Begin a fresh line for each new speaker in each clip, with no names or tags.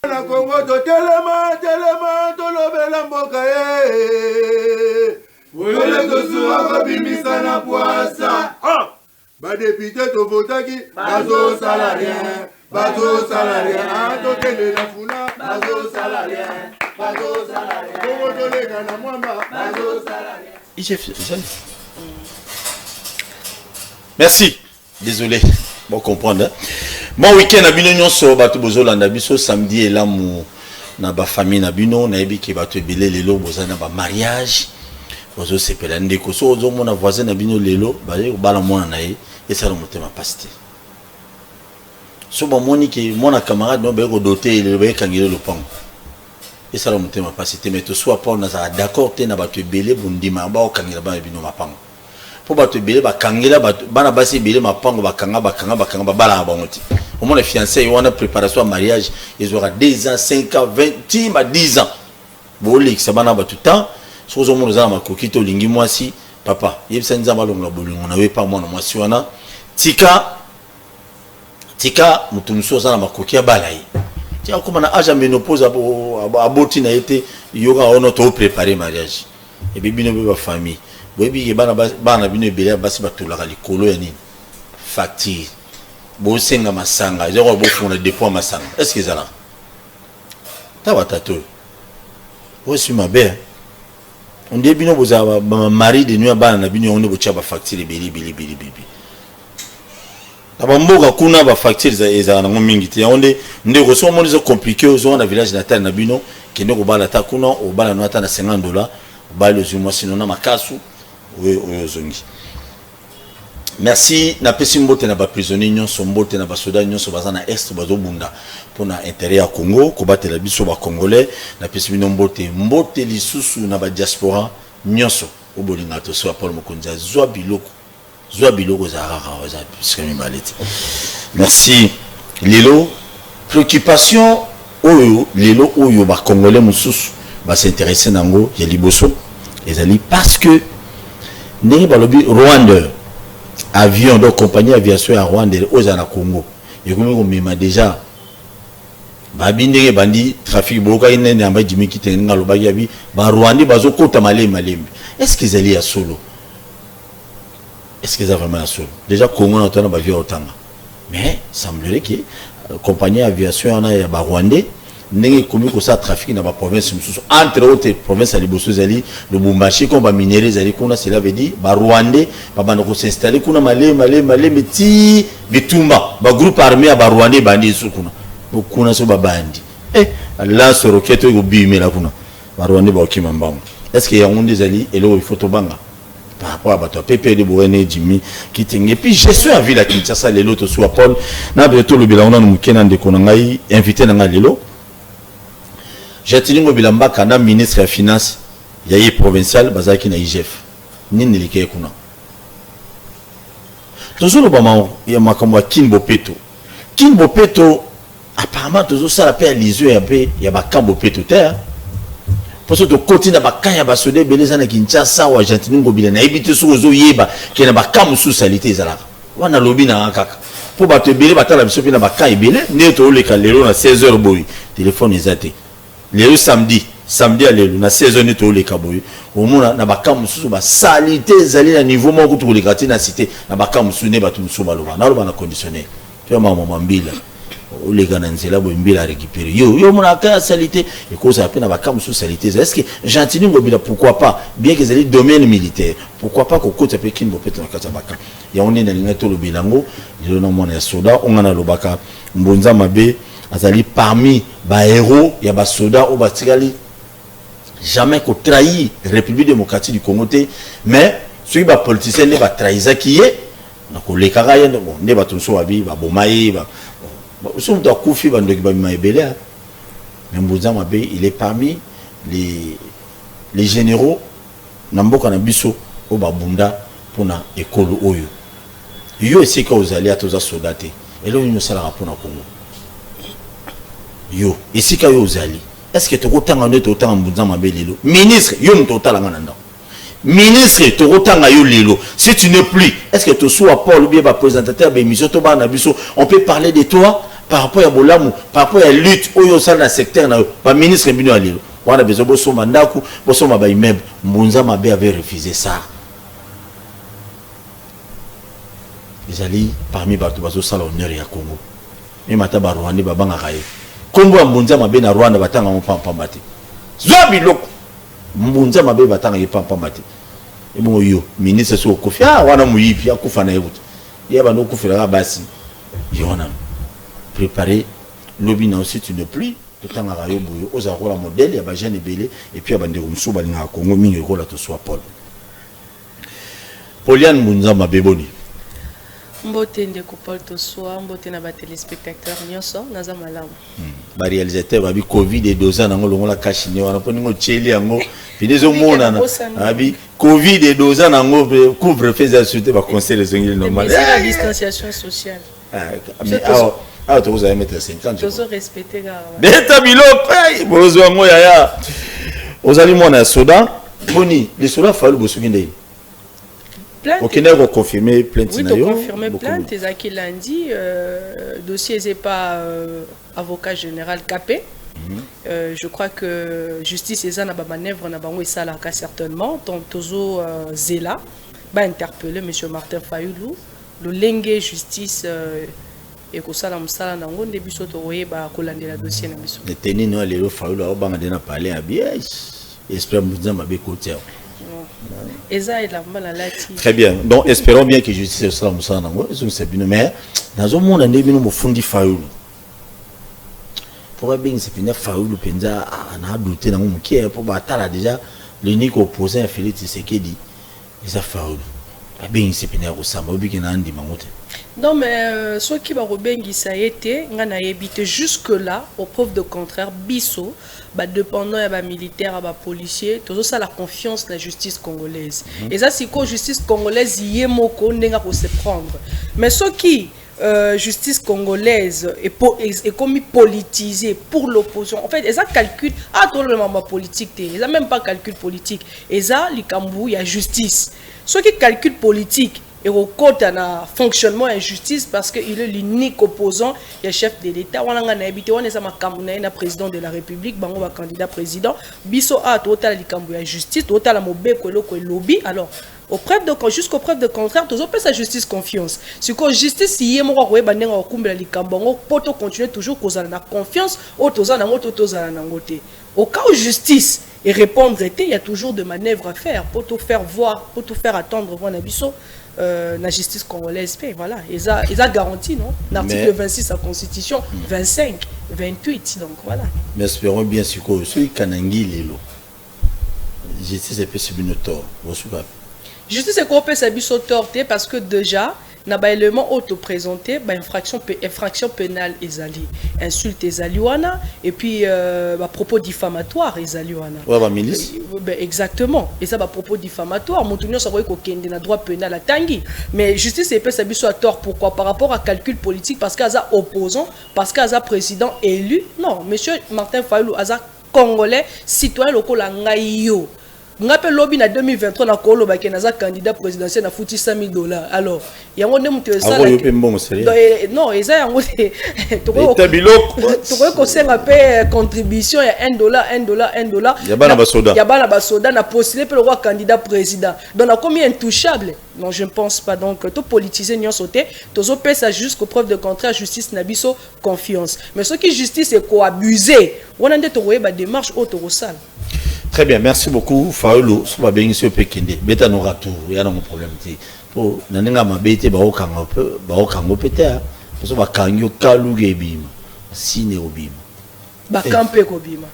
Na Congo to telema to lobela mboka Wele to suwa babimisa na poasa. Ba député to votaki bazo salarien. Bazo salarien. To tele na funa bazo salarien. Bazo salarien. Congo to lega na mwamba bazo salarien.
Merci. Désolé. Bon comprendre. Hein? Bon week-end à bino nyonso bato bozolanda biso samedi et là mu na ba famille na bino na yebi ke bato ebele lelo bozana ba mariage bozo sepela ndeko so ozo mona voisin na bino lelo ba ye bala mona na ye esala motema pasite so ba moni ke mona camarade no be ko doter le be kangile le pang esala motema pasite mais to soit pas na za d'accord te na bato ebele bundima ba o kangila ba bino mapang pour bato ebele ba kangila bana basi ebele mapango bakanga bala bangoti au moins les fiancés on a préparation à mariage ils aura 10 ans 5 ans 20 ans 10 ans boli ça bana ba tout temps so zo mo za makokito lingi mwasi papa yebisa nzamba longa bolingo na we pa mwana mwasi wana tika mutumso za na makoki bala yi tia comme na âge ménopause aboti na été yoga on to préparer mariage et bibino be ba famille boyebi bana bino ebele basi batolaka likolo ya nini facture bosenga masanga ezoko bofuna dépôt masanga est-ce que ezala taba tato osi mabe on dit bino boza mari de nuit bana na bino on ne bocha ba facture bili taba mboka kuna ba facture ezala na mingi te on dit ndeko so mo zo compliqué ozo na village natal na bino kende ko bala ta kuna o bala no ata na $50 balo zuma sino na makasu. Merci na pesi mbote na ba prisonniers nyonso mbote na ba soda nyonso bazana est bazo bunda pona intérêt ya Congo ko batela biso ba congolais na pesi bino mbote lisusu na ba diaspora nyonso obolinga to so Paul Mokonza zwa biloko za rara za skami malete. Merci lelo préoccupation lelo oyo ba congolais mususu ba s'intéresser nango ya liboso ezali parce que ndenge balobi Rwanda avion de compagnie aviation à Rwanda aux na Congo yekomi ko mema déjà babindenge bandi trafic boka inene amba jimi kitenga lobaki yabi ba Rwanda bazokota malembe est-ce qu'ils allaient à solo est-ce qu'ils avaient vraiment à solo déjà Congo na tona ba via otanga mais semblerait que compagnie aviation ana ya ba Rwanda ndenge komi ko sa trafic na ba province mususu entre autres provinces à liboso zali le Bumbashi comme ba minéraux zali kuna cela veut dire ba Rwandais ba bana ko s'installer kuna malé ti bitumba ba groupe armé ba Rwandais bandi sukuna kuna so ba bandi là ce roquette ko bimela kuna ba Rwandais ba okima mbango est-ce que yango ndezali elo il faut to banga par rapport à bato PP de Bourene Jimmy qui tingue et puis gestion à ville à Kinshasa lelo to soit Paul na beto le bilanga na mukena ndeko na ngai invité na ngai lelo. Jatilingo bilamba kana ministre ya finance yayi provincial bazaki na IGF nini likeye kuna tozolo ba ya makambo Kinbo Peto apparemment tozo sala pe alizio ya pe ya bakambo Peto terre parce que continue bakanya basode beleza na Kinshasa wa Jatilingo bilana ebite sozo yeba kena bakambo sous salité ezalaka wana lobi na kaka po bato ebele batala biso pe na bakanya ebele neto oleka lelo na 16h boy téléphone ezate le samedi à l'élu na saison de tous les kaboy au moins na bakam mususu ba salité zali na niveau moko to les quartiers na cité na bakam mususu ne batu mususu baloba na conditionné tu maman mbila o les gars na nzela bo mbila récupérer yo mona ka salité et cause appelle na bakam mususu salité est-ce que gentili ngobila pourquoi pas bien que zali domaine militaire pourquoi pas ko kota pe Kinbo Peto na kata bakam ya on na linga to lo bilango yo na mona ya soda on na lobaka mbonza mabe azali parmi ba héros ya ba soda ou batikali jamais ko trahi République démocratique du Congo mais ceux ba politiciens ne ba trahisa qui est na ko lekaka yendo bon ne ba tunso abi ba bomaye ba so mto akufi ba ndoki ba maibele mais mbuza mabe il est parmi les généraux na mboka na biso o ba bunda pona ekolo oyo yo esika ozali atoza soda te elo ñu sala rapona Congo yo esika yo ozali est-ce que tokotanga ndo totanga mbunza mabe lelo ministre yo mtotala ngana ndo ministre tokotanga yo lelo si tu n'es plus est-ce que to soit Paul bien ba présentateur ba émission to ba na biso on peut parler de toi par rapport à bolamu par rapport à lutte oyo ça dans secteur na ba ministre bino alilo on a besoin boso mandaku boso ba immeuble Mbunza Mabe avait refusé ça. Ils allaient parmi bato bazo sala honneur ya Congo mais mata ba Rwanda ba banga kaye kombo Mbunza Mabe na Rwanda batanga mo pampa mate zobi loko Mbunza Mabe batanga ye pampa mate et bon yo ministre so kofi wana muyipi akufa na yebuto yaba no kufira basi yona préparer lobby na aussi une pluie de temps à rayo boyo aux arola modèle ya ba jeune belé et puis abande rumso balinga Congo mingi ko la to soit Paul Poliane Mbunza Mabe boni
mbote ndeko Paul to soit mbote na ba téléspectateurs nyonso naza malamu
ba réalisateur ba bi Covid et 2 ans nango longola kashine wana poni ngo cheli yango pinezo mona na abi Covid et 2 ans nango couvre fais ajouter ba conseil les ongles normal
la distanciation sociale
mais ah tu vous avez mettre 50
tu dois respecter ga
beta biloko bozo ngo yaya ozali mona soda boni les soda falu bosukinde ok, on a confirmé plainte.
Oui, on a confirmé plainte. Et qui lundi, dossier n'est pas avocat général capé. Je crois que justice est en manœuvre, on a ça là certainement. Donc Tozo Zela va interpeller M. Martin Fayoulou, le lingue justice et que ça la nango début soto ba kolande la dossier na biso.
Le tenir no le Fayoulou a ba na parler à bien. Espère Mbunza Mabe côté. Très bien. Donc, espérons bien que justice sera moussa nango. Mais, dans un monde, on a vu fundi Fayoulou. Pour bien c'est bien Fayoulou penza on a douté dans mon cœur pour battre déjà l'unique opposant à Félix Tshisekedi. Ils a Fayoulou. Bien c'est bien au samba obi qui n'a andi mangote.
Non mais ce qui va rebengi ça a été on a évité jusque là aux preuves de contraire biso ba dépendant ya ba militaire ya ba policier tout ça la confiance dans la justice congolaise et ça c'est quoi justice congolaise yemoko ndenga ko se prendre mais ce qui justice congolaise est comme politisée pour l'opposition en fait ils ont calcul à tout le moment politique ils ont même pas calcul politique ils ont les cambou il y a justice ceux qui calcul politique et au côté na fonctionnement et justice parce que il est l'unique opposant et chef de l'État on a habité on est sama kamuna na président de la République bango ba candidat président biso a total likambu ya justice total mobeko loko lobby alors jusqu'aux preuves de contraire tous on sa justice confiance si que justice yemo ko koyeba ndenga okumbela likambu ngo poto continuer toujours kozala na confiance au tozana ngo tozala na ngote au cas où justice et répondre il y a toujours de manœuvres à faire pour tout faire voir pour tout faire attendre voir na biso la justice congolaise voilà ils a garanti non l'article 26 de la constitution 25 28 donc voilà
mais espérons bien si quoi celui kanangi lelo justice est possible une tort
justice est quoi peut s'abuser tort parce que déjà na ba élément auto-présenté ba infraction pénale ezali insulte ezali wana et puis ba propos diffamatoire ezali wana
ouais ba milice
exactement et ça ba propos diffamatoire montunyo ça ko kende na droit pénal à tangi mais justice est peut s'abuser à tort pourquoi par rapport à calcul politique parce qu'aza opposant parce qu'aza président élu non monsieur Martin Fayoulou aza congolais citoyen local ngai yo ngape lobby na 2023 na kolo ba kenaza candidat présidentiel na futi $100,000 alors yango ne mutu ça non eza yango to ko senga pe contribution ya $1
ya bana
basoda na postuler pe le roi candidat président donc na combien intouchable non je ne pense pas donc to politiser nyon sauter tozo pesa jusqu'aux preuves de contraire justice na biso confiance mais ce qui justice est ko abuser on nde to ba démarche auto rosal.
Très bien, merci beaucoup. Fayoulou, ce va bien ici au Pékinde. Beta no ratour, il y a un problème. Pour n'enga ma bête, ba okanga peu, ba okango peut-être. Parce que ba kangyo kaluge bima, sine obima.
Ba camper kobima.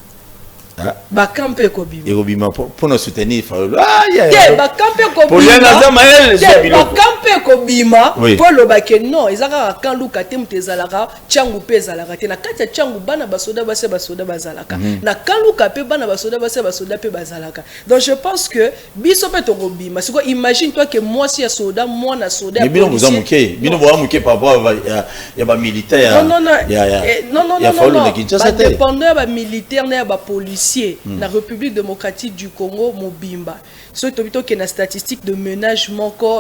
Ba camper kobima.
Et obima pour nous soutenir Fayoulou. Ah
yeah. Ba camper kobima.
Pour yana zamael,
ba camper kobima. Pour le baké non, ezaka kan luka te mutezalaka, changu pe zalaka te na kati changu bana basoda bazalaka. Na kan luka pe bana basoda pe bazalaka. Donc je pense que biso pe to kobima. Siko imagine toi que moi si ya soda, moi na soda.
Mais bino vous amuke, bino vous amuke par rapport ya ba militaire.
Non.
Ya Fayoulou na Kinshasa te.
Dépendant ba militaire na ba police. La République démocratique du Congo mobimba. Ce tobito qui est une statistique de ménage manquant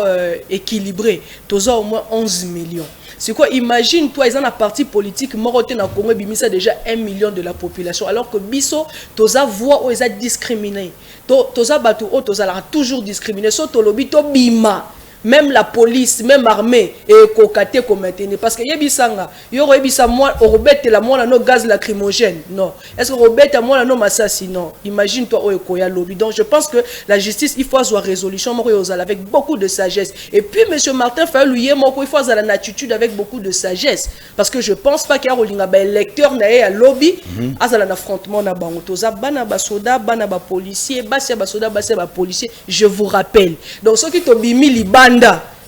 équilibré. équilibré, tu as au moins 11 millions. C'est quoi? Imagine, toi, ils ont un parti politique, Moroté na Congo, bimisa déjà 1 million de la population, alors que Bisso, tu as voix où ils ont discriminé. Tu as battu, tu as toujours discriminé. So, tu as to bima. Même la police, même l'armée, et kokate comme maintenir. Parce que yebisanga, yoro yebisa moi, robette la moi no gaz lacrymogène. Non. Est-ce que robette moi no massassi? Non. Imagine toi oekoya lobby. Donc je pense que la justice, il faut avoir résolution avec beaucoup de sagesse. Et puis monsieur Martin Fayulu il faut avoir la attitude avec beaucoup de sagesse. Parce que je pense pas qu'il y a un électeur na lobby, à un affrontement na bango. Toza bana ba soda, bana ba policier, basia ba soda, basia ba policier. Je vous rappelle. Donc ceux qui tobimi liban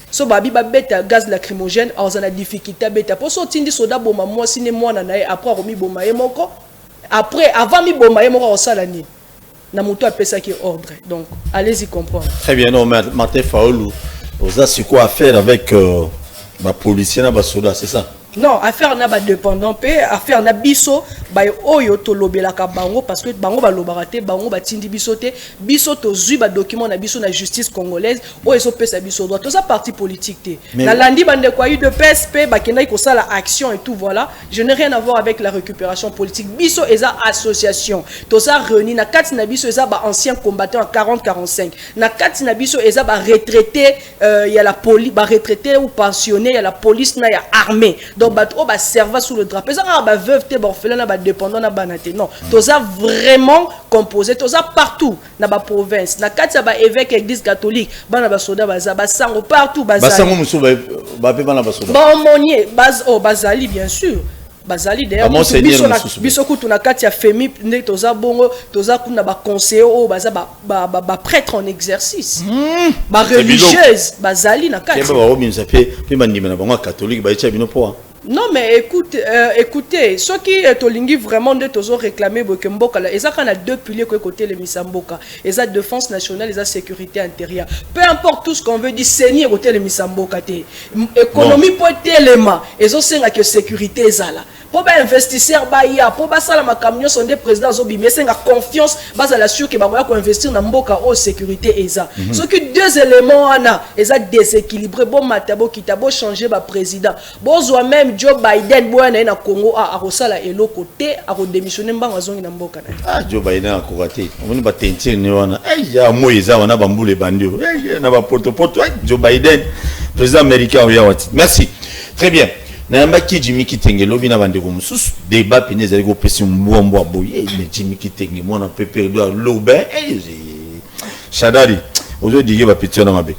so babi ba beta gaz lacrymogène en a difficulté beta pour sortir di soda boma moi sine moi na après romi boma e moko après avant mi boma e moko osalani na moto apesa ki ordre. Donc allez-y comprendre. Très bien.
Non, Martin Fayulu oza c'est quoi à faire avec ba policier na ba soda, c'est ça?
Non, affaire na ba dépendant pe affaire na biso ba oyo to lobelaka bango parce que bango ba lobarate bango ba tindi biso te biso to zui ba document na biso na justice congolaise oyo so pesa biso droit to ça parti politique te na landi bande kwa de PSP ba kenda ko sala action et tout voilà. Je n'ai rien à voir avec la récupération politique. Biso eza association to ça réuni na kati na biso eza ba anciens combattants en 40-45 na kati na biso eza ba retraité il y a la police ba retraité ou pensionné il y a la police na ya armée. Donc ba serva sous le drapeau ça ba veuve te ba orphelin na ba dépendant na banate non toza vraiment composé toza partout na ba province na kati ba évêque église catholique bana ba soda ba sango partout ba
sango musu ba pe bana ba soda
ba monier bazali bien sûr bazali d'ailleurs biso kutu na kati ya femi ne toza bongo toza kuna ba conseiller o baza ba prêtre en exercice ba religieuse bazali na kati
ba obinza pe bandima na bango catholique ba echa bino po.
Non mais écoutez, ceux qui tolingi vraiment de toujours réclamer Bokemboka là, ils ont deux piliers côté les Misamboka, ils ont défense nationale, ils ont sécurité intérieure. Peu importe tout ce qu'on veut dire, seigneur côté les Misamboka, économie pour élément, ils ont que sécurité là. Pour les investisseurs baya, pour ça la camion sont des présidents zobi, mais c'est la confiance, bas à la sûr que bamoya ko investir dans Mboka au sécurité eza. Ceux qui deux éléments ana, ils ont déséquilibré, bon matabo kitabo changer ba président. Bon même Joe Biden boana na Congo a rosala elo côté a redémissionner mbanga zongi na Mboka na.
Ah Joe Biden a koraté. On va tenter ni wana. Ya moïza wana bambule bandio. Na ba poto Joe Biden président américain ya wati. Merci. Très bien. Na qui Jimmy Kitenge lobi na bande ko mususu débat pinez avec opesi mbombo aboye mais Jimmy Kitenge mona pepe do lobin Shadari ozo dige ba pitio na mabe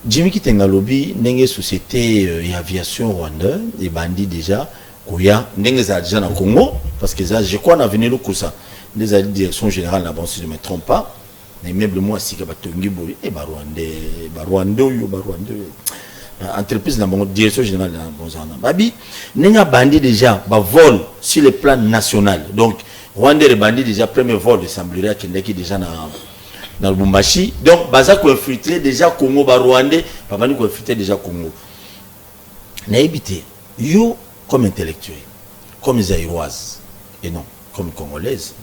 Jimmy Kitenge lobi ndenge société aviation Rwanda et bandi déjà koya ndenge za déjà na Congo parce que ça je crois na venir ko ça des direction générale là bon si je me trompe pas na immeuble moi si ka batongi boye e ba Rwanda entreprise na bongo direction générale na bonzana babi nenga bandi déjà ba vol sur le plan national donc Rwanda le bandi déjà premier vol de semblerait qu'il est déjà dans Lubumbashi donc baza ko infiltrer déjà Congo ba Rwanda ba bandi ko infiltrer déjà Congo na habité yo comme intellectuel comme zaïroise et non comme congolaise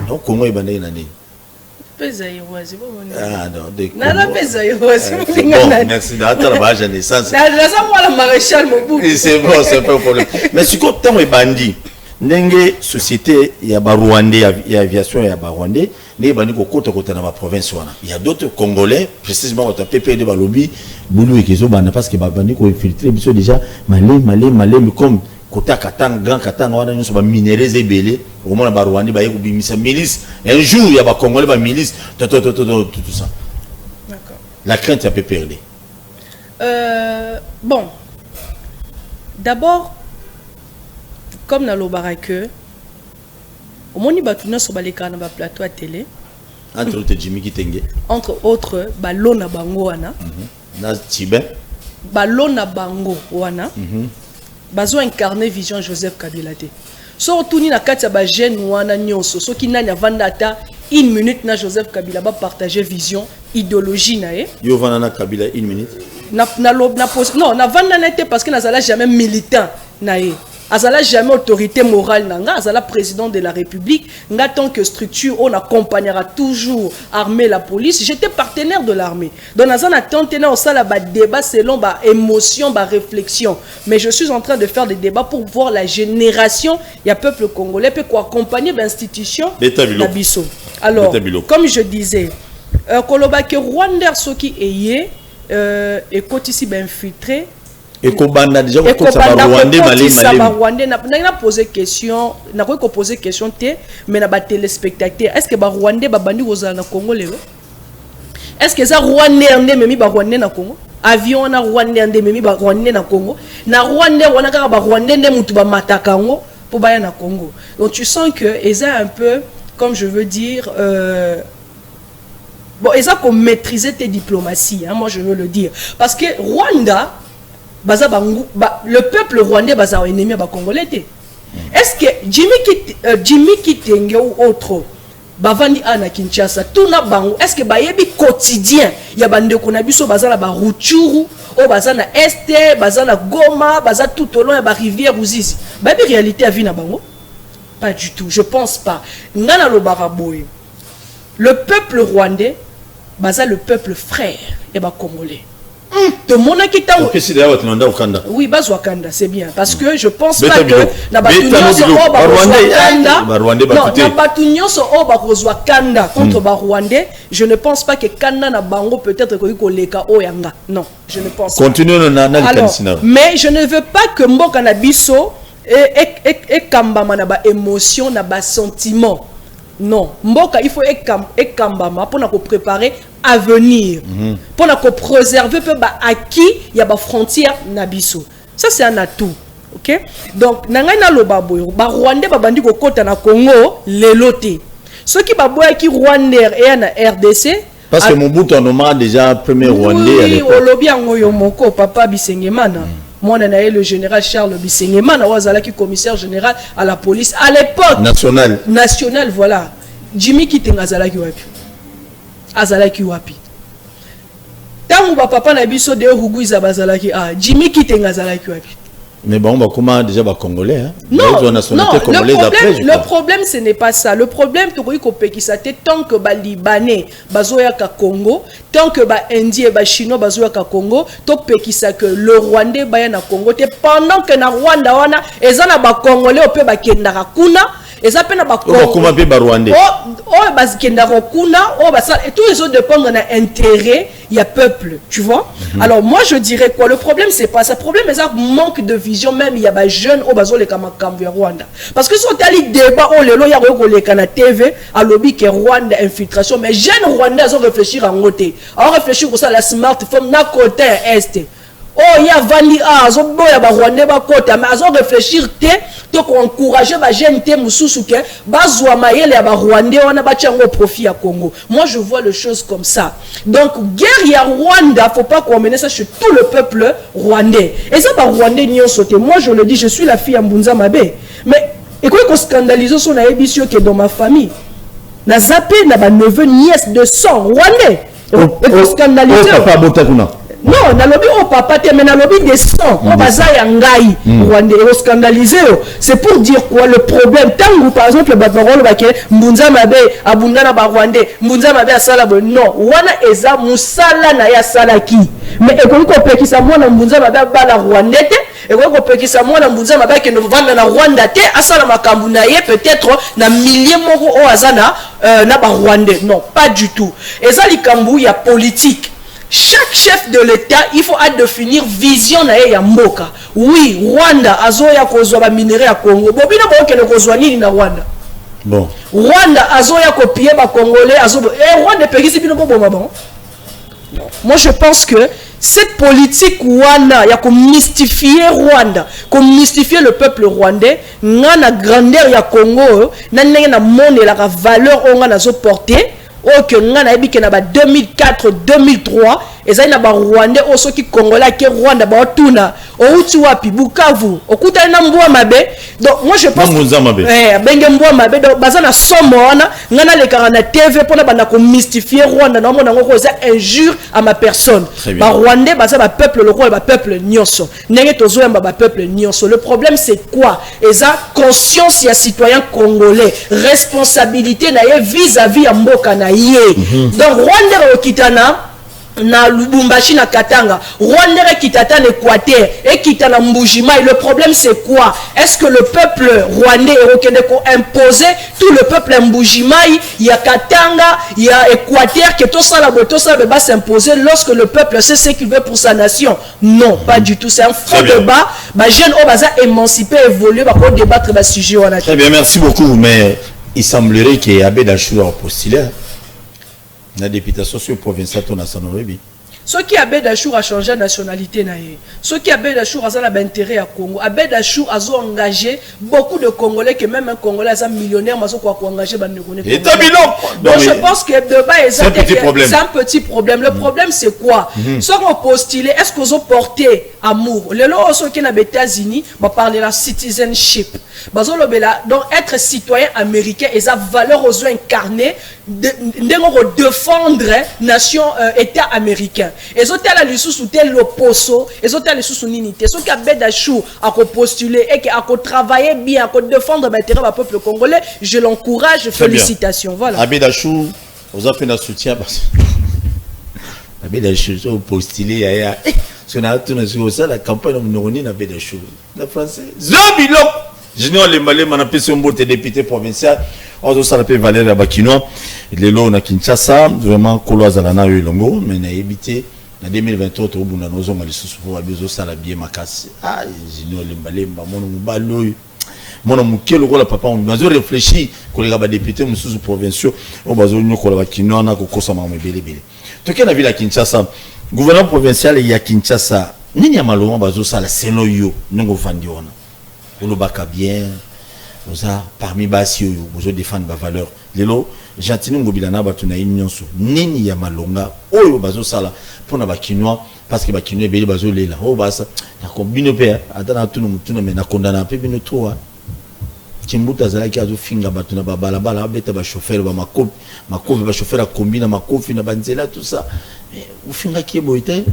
donc Congo est bandé na nini. Ah non, merci d'attendre la naissance. C'est bon, c'est pas un problème. Mais ce que tu as bandit, n'enge société il y a Rwandais, il y a aviation, il y a Rwandais, les bandits au côté côté dans la province il y a d'autres Congolais précisément au PP de Balobi, boulou et qu'ils ont parce que bandits ont infiltré, ils sont déjà malé mais comme côté Katang, grand Katang, on a une minéraux et belé. Au moment où Rwanda ba yekubimisa milice, un jour il y a ba Congolais ba milice, tout ça. D'accord. La crainte est un peu perdue.
Bon. D'abord, comme dans le barake, au moment où batuna sur baleka na ba plateau à télé.
Entre autres Jimmy Kitenge.
Entre autres, balona bango wana.
Na Tibet.
Balona bango wana. Bazo incarner vision Joseph Kabila te. Surtout ni na kati ya ba jeune wana nyonso soki nani avanda ata 1 minute na Joseph Kabila ba partager vision idéologie na e.
Yo vanda na Kabila 1 minute.
Non, na vanda na te parce que na zala jamais militant na e. azala jamais autorité morale nanga, azala président de la République, nga tant que structure on accompagnera toujours armée la police, j'étais partenaire de l'armée. Donc azana tentena au sala ba débat selon ba émotion, ba réflexion, mais je suis en train de faire des débats pour voir la génération, il y a peuple congolais peut accompagner l'institution d'Abisso. Alors comme je disais, koloba ke Rwanda soki eye et côté ici ben infiltré
et kobanda déjà ko Rwandais
na poser question na ko poser question té mais na ba téléspectateur est-ce que ba Rwandais ba bandi kozala na Congo lelo est-ce que ça Rwandais ndé memi ba Rwandais na Congo avion na Rwandais ndé memi ba Rwandais na Congo na Rwandais wana ka ba Rwandais ndé mutu ba matakango pour ba na Congo. Donc tu sens que eza un peu comme je veux dire bon, ils ont maîtrisé tes diplomaties, hein, moi je veux le dire. Parce que Rwanda, le peuple rwandais est un ennemi congolais. Est-ce que Jimmy Kitenge ou autre, Bavandi Ana Kinshasa, tout na bango, est-ce que bayebi quotidien, il y a bande konabiso bazala ba Rutshuru, o bazana Este, bazana Goma, bazana tout au long de rivière Ruzizi. Bayebi réalité à vie na bango? Pas du tout, je pense pas. Ngana lo baraboy. Le peuple rwandais, c'est le peuple frère et congolais. De mon oui, Wakanda, c'est bien. Parce que je pense pas que contre Rwandais, je ne pense pas que Kanda na bango peut-être que leka oyanga. Non, je ne pense pas.
Continuons.
Mais je ne veux pas que Mboka na biso et kambama na ba émotion na ba sentiment. Non, Mboka, il faut ekambama pour nous préparer à venir, pour nous préserver acquis, il y a des frontières nabiso. Ça c'est un atout, ok? Donc, nangana lo baboyo, ba Rwandais babandi ko kota na Congo, leloté. Ceux qui baboya qui Rwandais et na RDC.
Parce que mon bout en a déjà premier Rwandais à l'époque.
Oui, au lobby en moko papa Bisengemana. Moi, on a eu le général Charles Bisengeman, qui est commissaire général à la police à l'époque. National, voilà. Jimmy Kiteng Azalaki Wapi. Azalaki Wapi. Tant que papa n'a biso de Hugu Izabazalaki, Jimmy Kiteng Azalaki Wapi.
Mais bon, comment déjà les Congolais, hein?
Non, le problème ce n'est pas ça. Le problème c'est tant que les Libanais bazoya ka Congo, tant que les Indiens et les Chinois bazoya ka Congo, tant que le Rwandais baya na Congo, pendant que na Rwanda wana ezana ba Congolais ope ba kendaka kuna. Et ça peine à
Rwandais.
Et tous les autres dépendent d'un intérêt, il y a peuple, tu vois. Alors moi je dirais quoi? Le problème c'est pas ça. Le problème c'est un manque de vision, même il y a des jeunes au bazo les Kamakam vers Rwanda. Parce que si on a les débats, on les lois, il y a TV, à lobby que Rwanda infiltration, mais jeunes Rwandais ils ont réfléchi en côté. Alors réfléchir pour ça la smartphone na côté est. Oh, il y a Vani A, ils ont Rwandais ba côté, mais ils ont réfléchir donc encourager les jeunes Moussoussouke, Bazouamaïel et Rwandais, on a battu un profit à Congo. Moi, je vois les choses comme ça. Donc, guerre à Rwanda, il ne faut pas qu'on mène ça sur tout le peuple rwandais. Et ça, par Rwandais, n'y ont sauté. Moi, je le dis, je suis la fille à Mbunza Mabé. Mais, et quoi qu'on scandalise son émission qui est dans ma famille, na zappé, na ba neveu, nièce de sang, Rwandais. Et qu'on scandalise. Non, na lobby au papa te mais na lobby des sangs, on baza ya ngai, Rwandais au scandalisé. C'est pour dire quoi le problème tant par exemple le babarolo baké Mbunza Mabe abunda na ba Rwandais, Mbunza Mabe asala bo non, wana eza musala na ya salaki. Mais ekoli ko pekisa mwana Mbunza Mabe bala Rwandais te, ekoli ko pekisa mwana Mbunza Mabe ke no vanda na Rwanda te, asala makambu na ye peut-être na milliers moko o azana na ba Rwandais. Non, pas du tout. Eza likambu ya politique. Chaque chef de l'État, il faut définir vision na ya mboka. Oui, Rwanda azoya kozwa ba minerai ya Congo. Bobina boke ne kozwa nini na Rwanda.
Bon.
Rwanda azoya copier ba Congolais azobo. Rwanda pekisi bino bo bon. Moi je pense que cette politique wana ya ko mystifier Rwanda, ko mystifier le peuple rwandais, na grandeur ya Congo, na na monde la valeur on na zo porter. Oh que ngana ebi ke na ba 2004 2003 ezali na ba Rwandais o soki Congolais ke Rwanda ba tuna outi wapi Bukavu okuta na mbwa mabe. Donc moi je pense benge mbwa mabe donc bazana somo wana ngana le karana TV pona bana ko mystifier Rwanda na mona ngoko za injure à ma personne. Ba Rwandais baza ba peuple local ba peuple nyonso. Ndenge tozo yamba ba peuple nyonso. Le problème c'est quoi? Eza conscience ya citoyen congolais, responsabilité na ye vis-à-vis ya mboka na ye. Donc Rwanda okitana na Lubumbashi na Katanga, Rwanda kitata en Équateur et kitana Mbujima. Le problème c'est quoi? Est-ce que le peuple rwandais est imposé tout le peuple Mbujima, il y a Katanga, il y a Équateur que tout ça va s'imposer lorsque le peuple sait ce qu'il veut pour sa nation? Non, pas du tout. C'est un faux débat. Bah jeune au baza émancipé, évoluer, bah pour débattre bah sujet.
Très bien, merci beaucoup. Mais il semblerait qu'il y ait Abed Achour postulaire. La députation provinciale de Sanorebi.
Ce qui Abed Achour a changé de nationalité, ce qui Abed Achour a l'intérêt à Congo, Abed Achour a engagé beaucoup de Congolais, que même un Congolais a un millionnaire, mais quoi engagé. Donc je pense que c'est un petit problème. C'est un petit problème. Le problème c'est quoi? Ceux qui ont postulé, est-ce qu'ils ont porté amour? Les gens qui sont aux États-Unis, on parle de la citizenship. Donc être citoyen américain et sa valeur aux yeux incarnés de défendre nation état américain. Et autres à la sous l'opposo, et autres à la sous l'unité. Ceux qui ont Abed Achour à postuler et qui a travaillé bien, à défendre l'intérêt du peuple congolais, je l'encourage. Félicitations. Voilà.
Abed Achour, vous avez fait un soutien parce que Abed Achour postulé si on a tout ça la campagne de Noroni Abed Achour. La français. Zobilo. Junior le malais manapé son bout de député provincial. On doit s'appeler Valérie Abakino. Les lots na Kinshasa vraiment Koloa Zalana Longo mais na évité en 2023 au bout de nos hommes les sous-sous abuso sala bien makasi. Ah Junior le malais mamono mubalo. Mon mukelo ko la papa on a réfléchi ko les gaba député mususu provinciaux on bazo nyoko la Bakino na ko kosa mama belebele. Toke na ville Kinshasa gouvernement provincial ya Kinshasa nini ya maloma bazo sala seno yo ngo vandiona. Vous bien, vous avez parmi basi vous défendre ma valeur. Lelo, gentiment ngobilana batuna inyonso. Nini ya malonga oyo bazo sala pona bakinois parce que bakinois beli bazo lela. Oh basa na kombino pe atana tunu mutuna me na kondana pe bino toa. Kimbuta zalaki azo finga batuna ba balabala beta ba chauffeur ba makofi ba chauffeur a combina makofi na banzela tout ça. Mais vous finga ki boite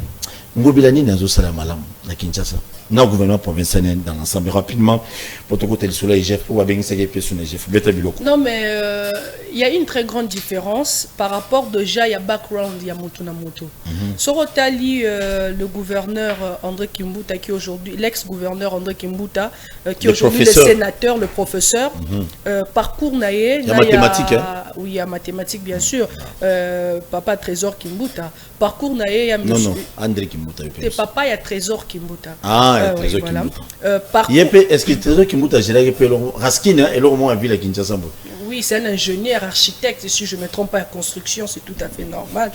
ngobilani nazo sala malamu na Kinshasa. Dans le gouvernement provincial dans l'ensemble rapidement pour ton côté le soleil Jeff pour bien ça non
mais il y a une très grande différence par rapport déjà il y a background il y a Motuna Moto Sorotali le gouverneur André Kimbuta qui aujourd'hui l'ex-gouverneur André Kimbuta qui aujourd'hui le sénateur le professeur parcours naé il y a mathématiques oui il y a mathématiques bien sûr papa Trésor Kimbuta parcours naé il y a
non André Kimbuta
papa il y a Trésor Kimbuta
Trésor Kimbuta. Est-ce que Trésor Kimbuta géré Raskin et l'homme a vu la Kinshasa?
Oui, c'est un ingénieur, architecte, si je ne me trompe pas, en construction, c'est tout à fait normal.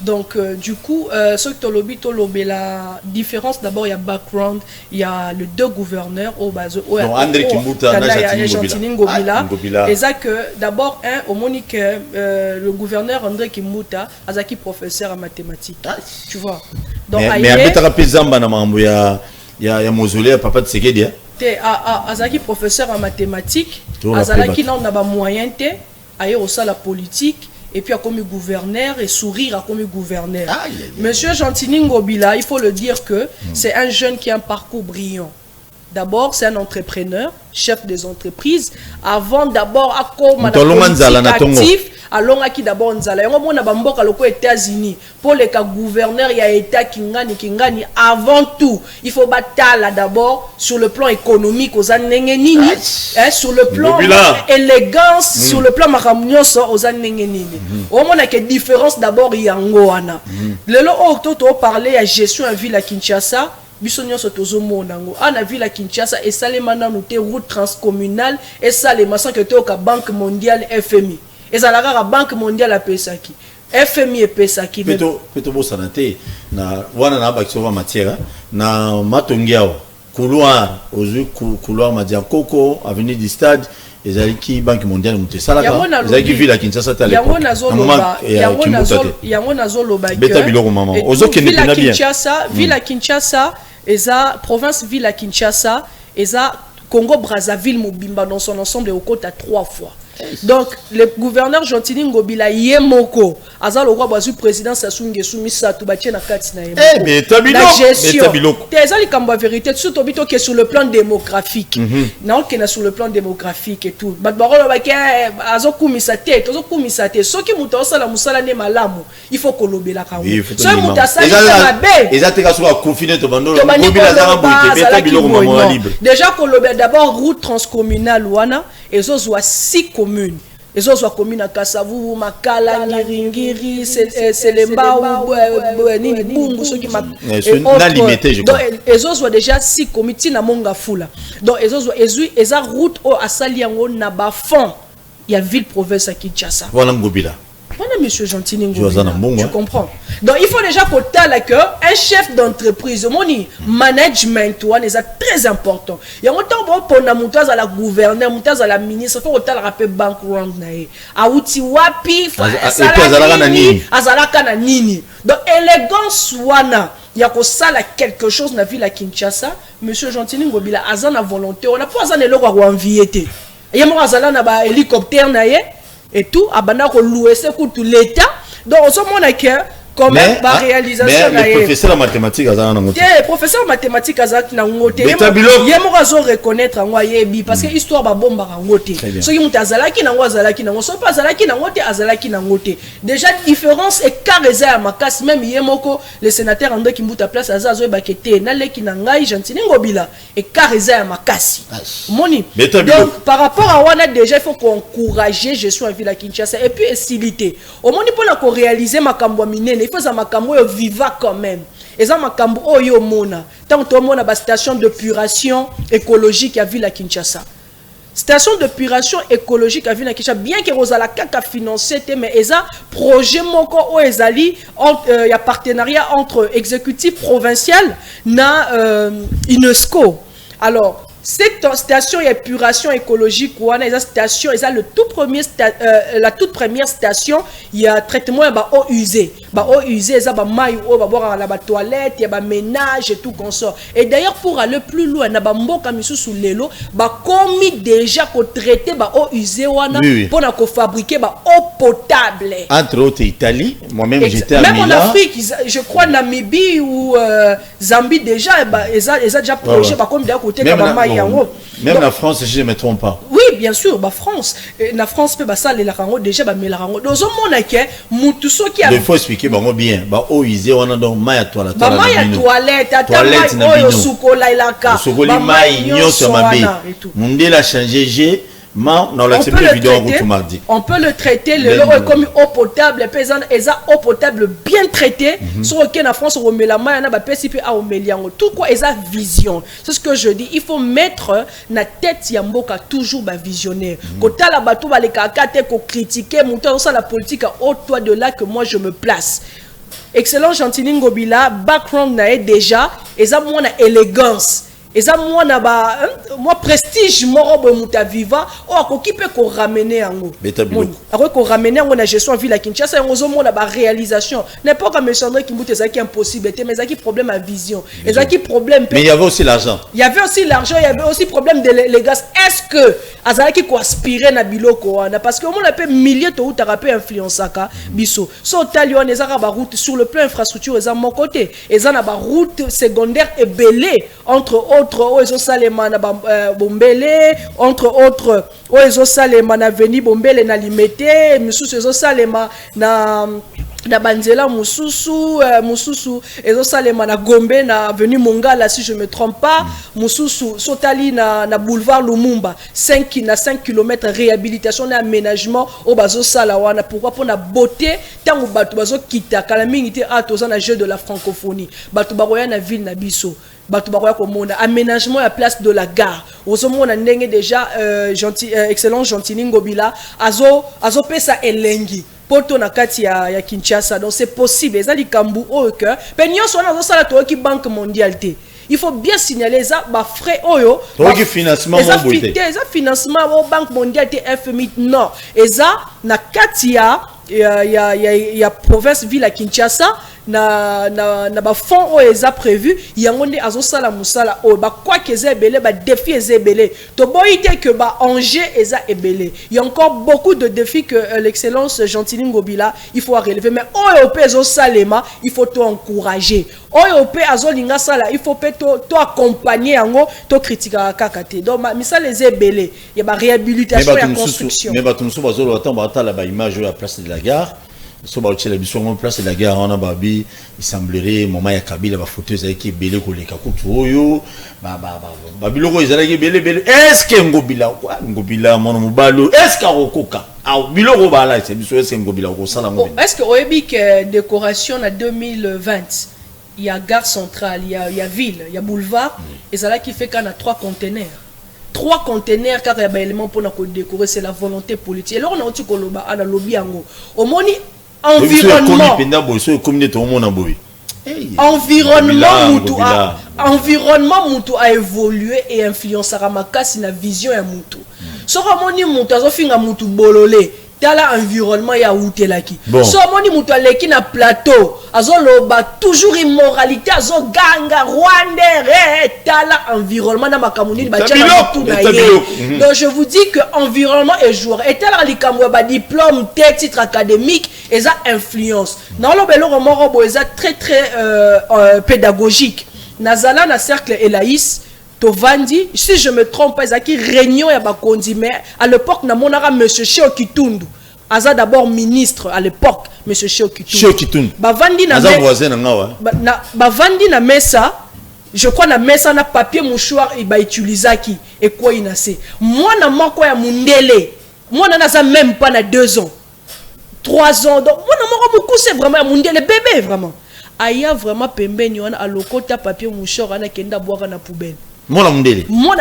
Donc, du coup, ce que tu as la différence, d'abord, il y a background, il y a les deux gouverneurs au bas.
Non, André Kimbuta,
Gentini Ngobila. Et ça que, d'abord, au Monique, le gouverneur André Kimbuta, Azaki professeur en mathématiques. Tu vois. Donc,
mais à Betarapizamba, il y a mausolée papa de Segedi.
Azaki professeur en mathématiques, Azalaki là on a pas moyen te, ailleurs au la politique et puis a commis gouverneur et sourire a commis gouverneur. Monsieur Gentini Ngobila, il faut le dire que c'est un jeune qui a un parcours brillant. D'abord, c'est un entrepreneur, chef des entreprises. Avant d'abord à comme actif, allons à qui d'abord nzala. Yango mona bamboka loko États-Unis pour les cas gouverneurs, il y a état kingani avant tout. Il faut battre d'abord sur le plan économique aux anengenini, sur le plan élégance, sur le plan maramunyoso aux anengenini. Au moins que différence d'abord yangoana. Le lo toto parler à gestion en ville à Kinshasa. Bisonyo sotozo monango ana ville Kinshasa et salemana noté route transcommunale et salema sans que toka banque mondiale FMI et ça la banque mondiale a pesaki FMI et pesaki
peto bo sanate na wana na bakisova matière na matongiao couloir couloir madia koko avenue du stade ezaliki banque mondiale muté ça la ezaliki ville Kinshasa ta l'époque
yango nazoloba
beta biloko maman ozokende na bien
ville Kinshasa eza province ville à Kinshasa, eza Congo Brazzaville Mobimba dans son ensemble au côté à 3 fois. Donc le gouverneur Gentili Ngobila Yemoko aza le roi bazu président Sassou Nguesso Misatu batie na kati na Yemoko.
Eh mais tabilo.
Teza li kamba vérité surtout bito que sur le plan démographique. Na okena sur le plan démographique et tout. Ba barolo ba ke azo kumisa te, tozo kumisa te. Soki muta osala musala ne malamu, il faut kolobela ka. So muta sala mabe.
Ezate ka soka confiner to bandolo Ngobila za boite tabilo ko maman libre.
Déjà kolobela d'abord route transcommunale wana ezo zwa 6 communes. Les autres communes à Kassavou, Makala, Ngiringiri, Selemba, Nini, Bungu, ceux qui m'a
limité, je crois.
Donc, les autres déjà 6 communes, na monga fula. Donc, les autres, ils ont route au Asaliango, Naba fond. Il y a ville province à Kinshasa.
Voilà Ngobila.
Voilà, monsieur Gentili Ngobila. Tu comprends? Donc, il faut déjà qu'on t'a que un chef d'entreprise, mon management, c'est très important. Il y a autant pour la montaz à la gouverneure, montaz à la ministre, il faut qu'on t'a rappelé background. A outi wapi, azalaka na nini. Donc, élégance wana. Il y a quelque chose dans la ville à Kinshasa. Monsieur Gentili Ngobila, azan a volonté. On a pas azan eloko à enviété. Il y a mon azala na ba hélicoptère na ye. Et tout, abana ko louer ce coup tout l'état. Donc on se montre que quand même par réalisation
mais le professeur en mathématiques azana na ngote.
Le professeur en mathématiques azana na ngote. Yemo razo reconnaître ngwa yebi parce que histoire ba bomba ka ngote. So ki mutazala ki na ngwa zala ki na ngwa so pas zala ki na ngote azala ki na ngote. Déjà différence et carré à makasi même yemoko le sénateur André Kimbuta place azazo bakete na le ki na ngai Gentili Ngobila et carré à makasi. Moni. Donc par rapport à wana déjà il faut encourager gestion en ville à Kinshasa et puis faciliter. Au moni pour la réaliser makambo minene il faut ça makambo yo viva quand même. Et ça makambo oyo mona. Tant que mona ba station d'épuration écologique à ville à Kinshasa. Station d'épuration écologique à ville à Kinshasa bien que Rosala kaka financé mais eza projet moko o ezali il y a partenariat entre exécutif provincial na UNESCO. Alors cette station d'épuration écologique la station le tout premier la toute première station il y a traitement bah eau usée ça bah maille eau bah boire la toilette il y a bah ménage et tout consort et d'ailleurs pour aller plus loin na bah mboka misu sous l'élo bah commis déjà qu'on traiter bah eau usée wana pour na fabriquer bah eau potable
entre autres Italie moi-même j'étais à
Milan
même
en Afrique je crois Namibie ou Zambie déjà bah ils ont déjà projet bah comme d'un côté comme maille.
Même donc, la France, si je ne me trompe pas.
Oui, bien sûr, bah France. La France peut ça les larango déjà bah mais larango. Dans un monde que mutuso qui a.
Il faut expliquer bah bien. Bah oh isé on a donc maille à toilette.
Bah maille à toilette, à maille oh sukola ilaka.
Sukola maille nyoso mabe. Mundé la changer G. On peut le traiter, le l'eau est comme eau potable, eau potable bien traitée. Sur lequel la France on met la main, on a PCP à Omeliango. Tout quoi, esa vision. C'est ce que je dis. Il faut mettre na tête yamboka toujours ba visionnaire. Quand la bateau va les kakate, qu'on critiquer, monter ça la politique à haut toit de là que moi je me place. Excellent Gentili Ngobila, background na déjà, esa moi na élégance. Et ça moi prestige morobo muta viva o akoki pe ko ramener yango ko ramener yango na gestion ville à Kinshasa yango zo mona ba réalisation n'importe comme monsieur André Kimbuta ça qui impossible mais ça qui problème à vision et ça qui problème mais il y avait aussi l'argent
il y avait aussi problème de les gaz est-ce que azala qui ko aspirer na biloko wana parce que on a peu milliers to uta rapé influencaka biso so talion ezaka ba route sur le plan infrastructure eza mon côté eza na ba route secondaire et belé entre autres Oezo Salema na Bombele entre autres Oezo Salema na Veni Bombele na Limete Mususu Oezo Salema na Banzela Mususu Oezo Salema na Gombe na Veni Mongala si je me trompe pas Mususu Sotali na boulevard Lumumba 5 km réhabilitation et aménagement au bazo salawana pourquoi pour la beauté tant batu bazo kita kala mingi a toza na jeu de la francophonie batu baroya na ville na biso batu baroya ko mona aménagement à place de la gare ozomona ndenge déjà excellent Gentili Ngobila azo pesa elengi poto na kati ya Kinshasa donc c'est possible ezali kambu o que penyo sona zo sala to ki banque mondiale te. Il faut bien signaler ça, bah frais oyo.
Donc financement
ça financement au Banque mondiale FMI non. Et ça na katia il y a province ville à Kinshasa na ba fonds o eza prévu yango nde azosala musala o ba quoi que eza ebele ba défi eza ebele to boyite que ba enjeu eza ebele. Il y a encore beaucoup de défis que l'excellence Gentili Ngobila il faut relever, mais o pe zo salema il faut to encourager. O pe azolinga sala il faut pe to accompagner yango to critiquer kakate. Donc misala eza ebele, il y a ba réhabilitation et construction.
Mais ba tumso bazolo attendre batala ba image à la place de la gare. So ba utile biso en place de la gare on a babi il semblerait moment ya Kabila ba fauteuil ezaki belé ko leka kutu oyo ba biloko ezalaki belé est-ce que Ngobila mono mobalo est-ce qu'arokoka biloko ba là c'est biso est-ce que Ngobila ko sala ngo
est-ce que oyebi que décoration en 2020 il y a gare centrale il y a ville il y a boulevard et ça là qui fait qu'on a 3 containers car il y a des éléments pour décorer, c'est la volonté politique. Et là on a aussi koloba à la lobby ango au moni environnement mutu a évolué et influencé makasi na vision ya mutu so moni mutu azofinga mutu bololé tala environnement ya utelaki so moni mutu aleki na plateau azoloba toujours immoralité azoganga rwandere tala environnement na makamuni ba tala mutu na ye. Donc je vous dis que environnement est joueur et tala likamwa ba diplôme titre académique et ça influence dans le belo morobo est très pédagogique nazala na cercle Elaïs Tovandi, si je me trompe pas, Zaki réunion ya bakondi, mais à l'époque, na monara monsieur Cheo Kitundu. Aza d'abord ministre à l'époque, monsieur Cheo Kitundu.
Cheo Kitundu.
Bavandi na Bavandi na mesa, je crois na mesa na papier mouchoir et ba utilisaki et quoi inase. Moi na moko ya mundele. Moi na naza même pas na 2 ans. 3 ans. Donc moi na moko beaucoup c'est vraiment mundele bébé vraiment. Aya vraiment pembeni wana alokota papier mouchoir ana kenda boire na poubelle.
Mona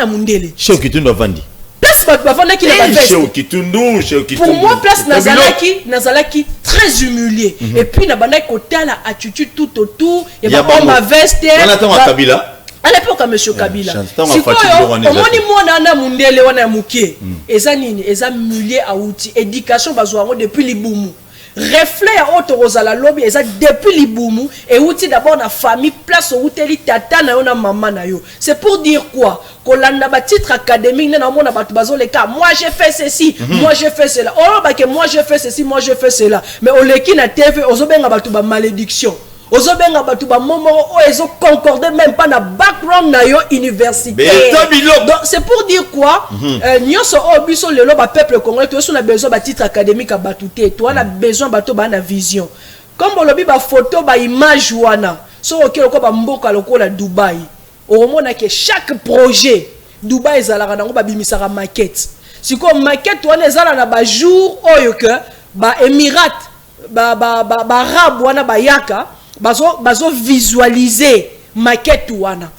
mundele. Cheo Kitundu avandi.
Place bavanda qui n'est pas veste.
Cheo Kitundu.
Pour moi place Nazalaki très humilié. Et puis na banda kota la attitude tout autour et ba ma veste.
On attend à Kabila.
À l'époque à monsieur Kabila. Omoni mwana na mundele wana mukie. Eza nini eza humilié à outil éducation bazwa depuis libumu. Reflet à haute rosala lobby et ça depuis Liboumu et outil d'abord la famille place où teli tata na yo na maman na yo. C'est pour dire quoi? Kolanda ba titre académique na mona batu bazo le cas. Moi j'ai fait ceci, moi j'ai fait cela. Oh bah que moi j'ai fait ceci, moi j'ai fait cela. Mais au leki na TV ozobenga batu ba malédiction. Ozobenga batu ba momo o ezo concordé même pas na background na yo universitaire. Donc c'est pour dire quoi? Nyonso o biso lelo ba peuple congolais to so na besoin ba titre académique à batuté. To na besoin bato ba na vision. Comme bolobi ba photo ba image wana. So okelo ko ba mboka lokola Dubaï. O mona que chaque projet Dubaï ezalaka nango ba bimisaka maquette. Siko maquette wana ezala na ba jour oyo que ba Émirat ba arabe wana ba yaka bazo visualiser maquette wana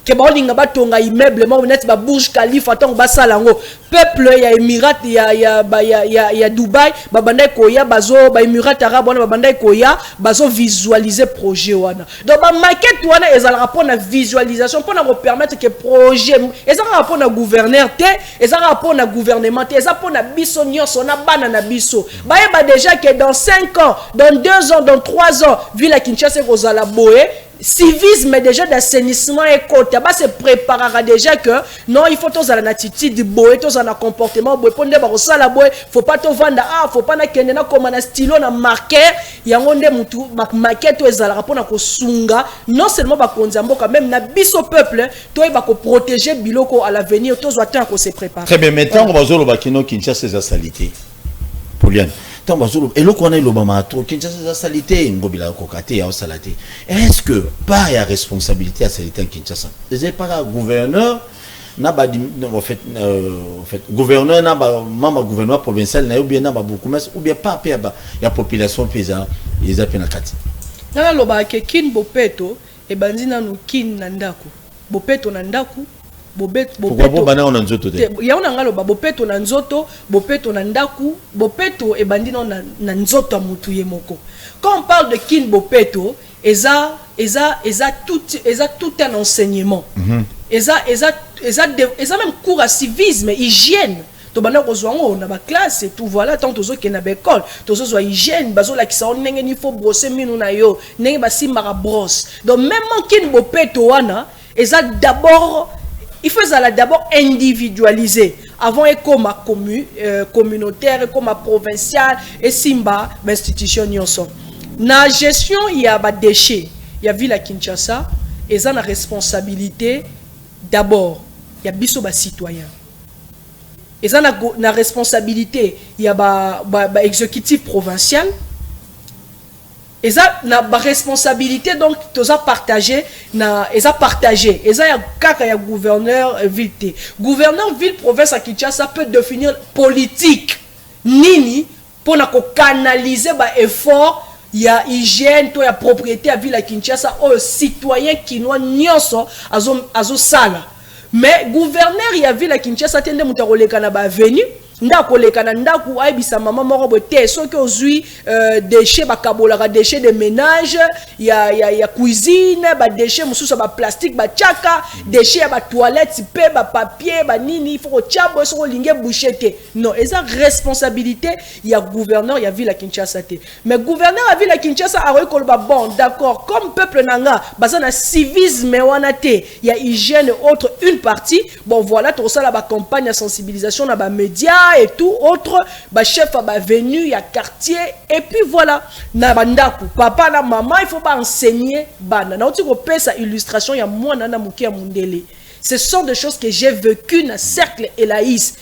ke baolinga batonga immeuble mo net ba Burj Khalifa tong basala ngo peuple ya Emirat ya Dubai babanda koya bazo ba Emirat arabe wana babanda koya bazo visualiser projet wana donc ba maquette wana ezala rapport na visualisation pour na permettre que projet ezala rapport na gouverneur te ezala rapport na gouvernement te ezala pour na biso nyonso na bana na biso ba déjà que dans 5 ans dans 2 ans dans 3 ans ville Kinshasa kozala boé civisme déjà d'assainissement et côté bah se préparera déjà que non il faut tous à la attitude boé tous à la comportement boé pour ne pas ça la boé faut pas te vendre faut pas na kende na comme na stylo na marqueur yango nde mutu maquette to ezala pour na ko sunga non seulement ba konzambo quand même na biso peuple to ba ko protéger biloko à l'avenir tous attend qu'on se prépare.
Très bien, maintenant on va zolo ba kino Kinshasa sa salité Pauliane. Et le qu'on a l'Obama Kinshasa salité Ngobila kokate ya salate. Est-ce que pas y a responsabilité à salité en Kinshasa? C'est pas un gouverneur na ba en fait gouverneur na ba membre gouverneur provincial na bien na ba beaucoup ou bien pas il y a population paysan ils appellent na kati.
Na loba ke kin bopeto e banzina no kin na ndako. Bopeto na ndako bopeto
bana on nzoto te
ya ona ngalo bopeto na nzoto bopeto na ndaku bopeto e bandina na nzoto mutu ye moko. Quand on parle de kin bopeto eza tout un enseignement eza même cours à civisme hygiène to bana kozwango na ba classe et tout voilà tant tozo ke na ba école tozo zo hygiène bazo la kisa ndenge ni faut brosser minu na yo ndenge ba simba brosse donc même kin bo peto wana eza d'abord il faut ça d'abord individualiser avant et comme communautaire et comme provincial et simba institution nyonso na gestion il y a ba déchets il y a ville à Kinshasa et ça na responsabilité d'abord il y a biso ba citoyen et ça na responsabilité il y a ba exécutif provincial et ça na ba responsabilité donc tous a partagé na et ça partagé et ça il y a gouverneur ville gouverneur ville province à Kinshasa peut définir politique nini pour na ko canaliser ba effort il y a hygiène to ya propriété à ville à Kinshasa aux citoyens kinois nyonso azo sala mais gouverneur il y a ville à Kinshasa tende mutaroleka na ba avenue ndako leka na ndako aibisa mama moko bote soki ozui déchets ba kabolaka déchets de ménage ya cuisine ba déchets mususu ba plastique ba chaka déchets ya ba toilette pe ba papier ba nini il faut chabo so linge bouchete non eza responsabilité ya gouverneur ya ville à Kinshasa te mais gouverneur ya ville à Kinshasa a rekoloba bon d'accord comme peuple nanga bazana civisme wana te ya hygiène autre une partie bon voilà tout ça la ba campagne de sensibilisation na ba médias et tout autre ba chef ba venu ya quartier et puis voilà na bandako papa na maman il faut pas enseigner bana na otiko pesa illustration ya mwana na mukia mundele ce sont des choses que j'ai vécu na cercle Elaïs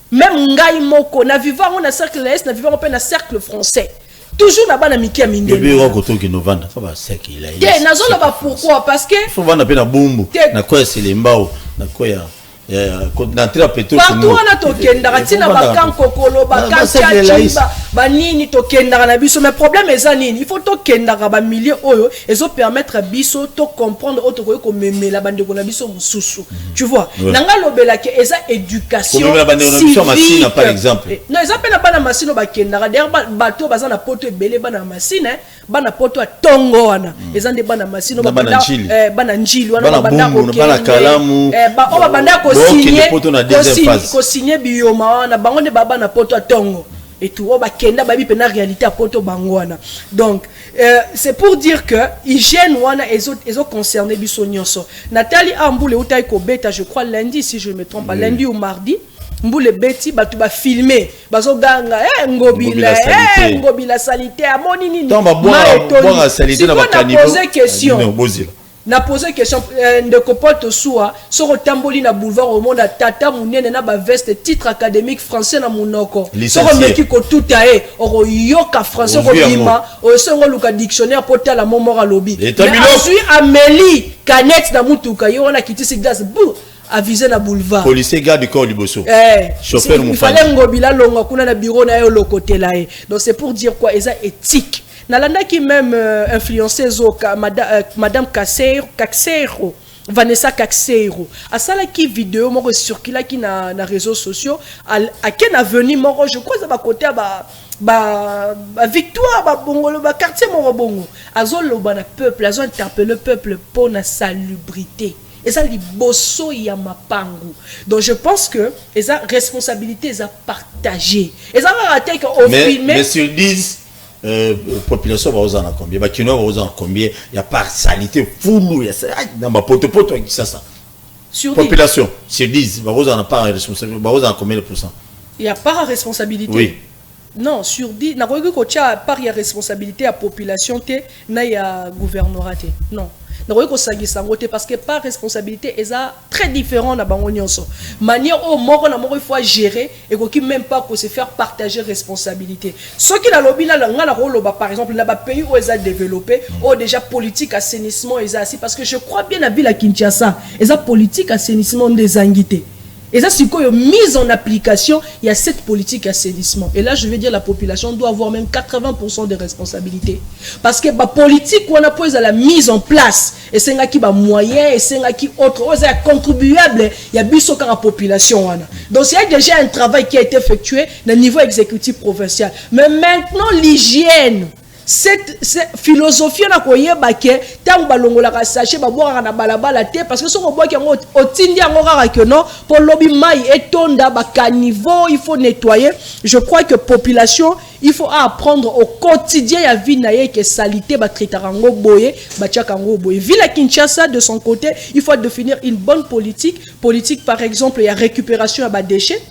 même ngai moko na vivant na cercle Elaïs na vivant pe na cercle français toujours na bana mikia mindele
bébé wa koto ki novanda fa ba cercle Elaïs
te nazola ba pourquoi parce que
faut vanda pe na bumbu na quoi c'est les mbao na quoi
partout on a tokenda tina bakan kokolo bakan chachimba banini tokenda na biso mais problème est nini il faut tokenda ba milieu oyo ezo permettre biso to comprendre autre ko memela bandeko na biso mususu tu vois nanga lobela ke eza éducation civique
par exemple
non eza pe na bana masino bakenda derrière bato baza na poto ebele bana masine bana poto atongo wana eza nde bana masino bana njili wana bana kalamu ba banda ko signer bioma wana bango ne baba na poto atongo et tout ba kenda babi pe na réalité à poto bangwana donc c'est pour dire que hygiène wana ezo concerné biso nyonso Nathalie Amboule utai ko beta je crois lundi si je me trompe pas lundi ou mardi Mboule beti batu ba filmer bazo ganga ngobila salité amoni nini
bon salité na ba caniveau
poser question na poser question de Copote Soua sur tamboli na boulevard au monde tata munene na ba veste titre académique français na munoko sur meki ko tutae oro yoka français ko bima o songo luka dictionnaire pota la momora lobby mais ensuite Amélie Canette na mutuka yo na kitisi glace bou avisé na boulevard
policier garde corps liboso
chauffeur il fallait ngobila longa kuna na bureau na yo lokotela donc c'est pour dire quoi eza éthique Nalanda qui même influencé Madame Kaxeiro, Vanessa Kaxeiro. À ça là qui vidéo moi circule qui na réseaux sociaux à quel avenir moi je crois ça va côté ba victoire ba bongo ba quartier mo bongo azolo bana peuple azo interpeller le peuple pour la salubrité. Et ça liboso ya mapangu. Donc je pense que les responsabilités sont partagées. Et ça va rater qu'au film
mais sur 10 population va aux combien bah kino va aux combien il y a partialité full il y a ça dans ma poto qui ça
sur
population sur 10 va aux en part responsabilité va aux en combien de pourcents
il y a pas responsabilité
oui
non sur 10 na ko ko tia part ya responsabilité à population té na ya gouvernorat té non parce que par responsabilité est très différent na bango nyonso manière au moko na moko il faut gérer et qui même pas pour se faire partager responsabilité ce qui la lobby là nga na roloba par exemple là ba pays où ils a développé ou déjà politique assainissement ils a assis parce que je crois bien la ville à Kinshasa ils a politique assainissement des anguités. Et ça, c'est quoi mise en application, il y a cette politique assainissement. Et là, je vais dire la population doit avoir même 80% de responsabilités. Parce que la politique, on a posé à la mise en place. Et c'est un qui a moyen, et c'est un qui autre, c'est contribuable. Il y a bis au la population. Donc, il y a déjà un travail qui a été effectué au niveau exécutif provincial. Mais maintenant, l'hygiène. cette philosophie na koyeba ke tango balongola ka sachet ba boire na balabala te parce que soko boire yango otindi yango rara que non pour lobby mai etonda ba caniveau il faut nettoyer. Je crois que population il faut apprendre au quotidien ya vie na ye que salité ba tritarango boye ba tchakango boye. Ville à Kinshasa de son côté, il faut définir une bonne politique par exemple il y a récupération à ba déchets.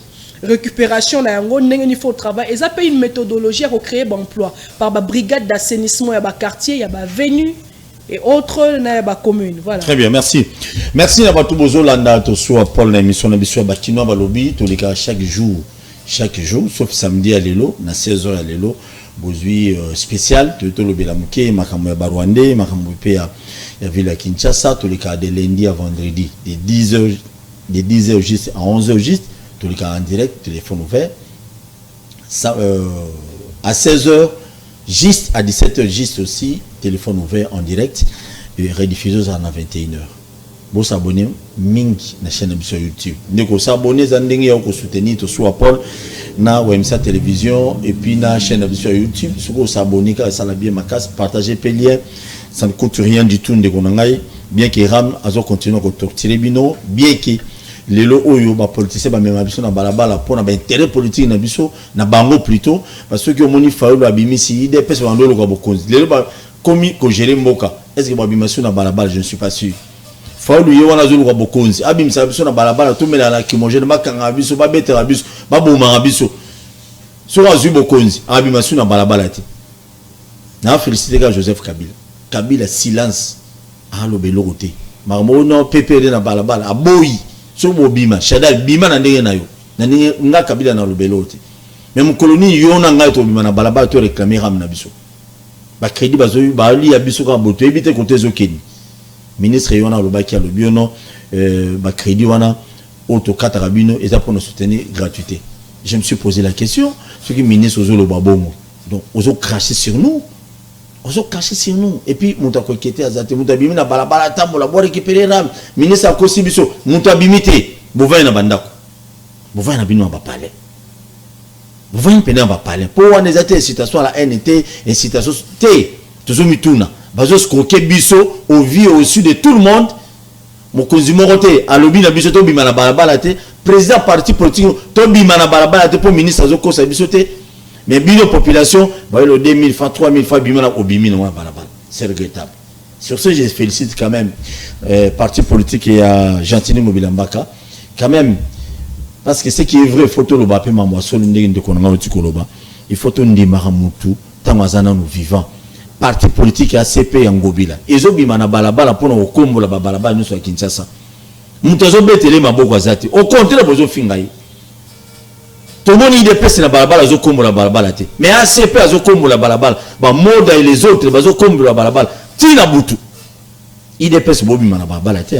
Récupération na yango ndenge il faut travail et ça peut une méthodologie à recréer emploi par ba brigade d'assainissement ya ba quartier ya ba avenue et autres na ba commune. Voilà. Très bien,
merci na batu bozolanda to soit Paul na émission na biso ba kino ba lobby to leka chaque jour sauf samedi à lelo na 16h à lelo bozui spécial to lobela muke makambo ya Barwandais makambo pe ya ville à Kinshasa to leka de lundi à vendredi de 10h juste à 11h juste tous les cas en direct, téléphone ouvert. Ça, à 16h, juste à 17h, juste aussi, téléphone ouvert en direct. Et rediffusé à 21h. Vous s'abonnez, Ming, la chaîne sur YouTube. Vous s'abonnez, vous soutenez, tout soit Paul, na WMSA télévision, et puis na chaîne sur YouTube. Si vous s'abonnez, ça l'a bien ma casse, partagez les liens. Ça ne coûte rien du tout, bien que Ram, a continué à torturer Bino, bien que les lots oyo ba politicien ba même biso na balabala pour na ba intérêt politique na biso na bango plutôt parce que moni faulu abimisi ide pesa bandolo ko bokonzi les ba komi ko gérer mboka est-ce que ba bimaso na balabala je ne suis pas sûr faulu ye wana zulu ko bokonzi abimisa biso na balabala to mela na kimogene makanga biso ba betera biso ba boma biso so azu bokonzi abimaso na balabala te na féliciter ka Joseph Kabila silence a lo belo côté marmo no PPD na balabala aboyi so bobima shadal bima na ndenge na yo na ndenge nga Kabila na lobelo te même colonie yo na ngai to bima na balabala to réclamer ram na biso ba crédit bazo ba li ya biso ka boto ebite côté zokeni ministre yo na lobaki ya lobiono ba crédit wana auto katarabino et ça pour nous soutenir gratuité. Je me suis posé la question ce que ministre ozo loba bongo donc ozo cracher sur nous et puis muta ko kete azate muta bimi na balabala tambo la bo récupérer ram ministre akosi biso muta bimité bovai na bandako bovai na bino ba palais bovai pena ba palais pour wana ezate citation à la NT et citation T toujours mituna bazo skoke biso au vie au sud de tout le monde mokonzi morote alobi na biso to bima na balabala te président parti politique to bima na balabala te pour ministre azokosa biso te. Mais bien population, le 2000 francs, 3000 francs, c'est regrettable. Sur ce, je félicite quand même parti politique et à Gentini Mobilambaka. Quand même, parce que ce qui est vrai, il faut que le bapé mamoisson, il faut que nous maramutu, tamazana nous vivants. Parti politique et ACP et Angobila. Ils ont bimana na balabala pour nous combo la balabala nous sur Kinshasa. Nous avons bettelé ma bogazati. Au contraire, nous avons fingaï. Tout le monde y dépasse la balabala, zo kombo la balabala te. Mais ACP a zo kombo la balabala. Ba Moda et les autres, ba zo kombo la balabala. Tina butu. Il dépasse bobi mana balabala te.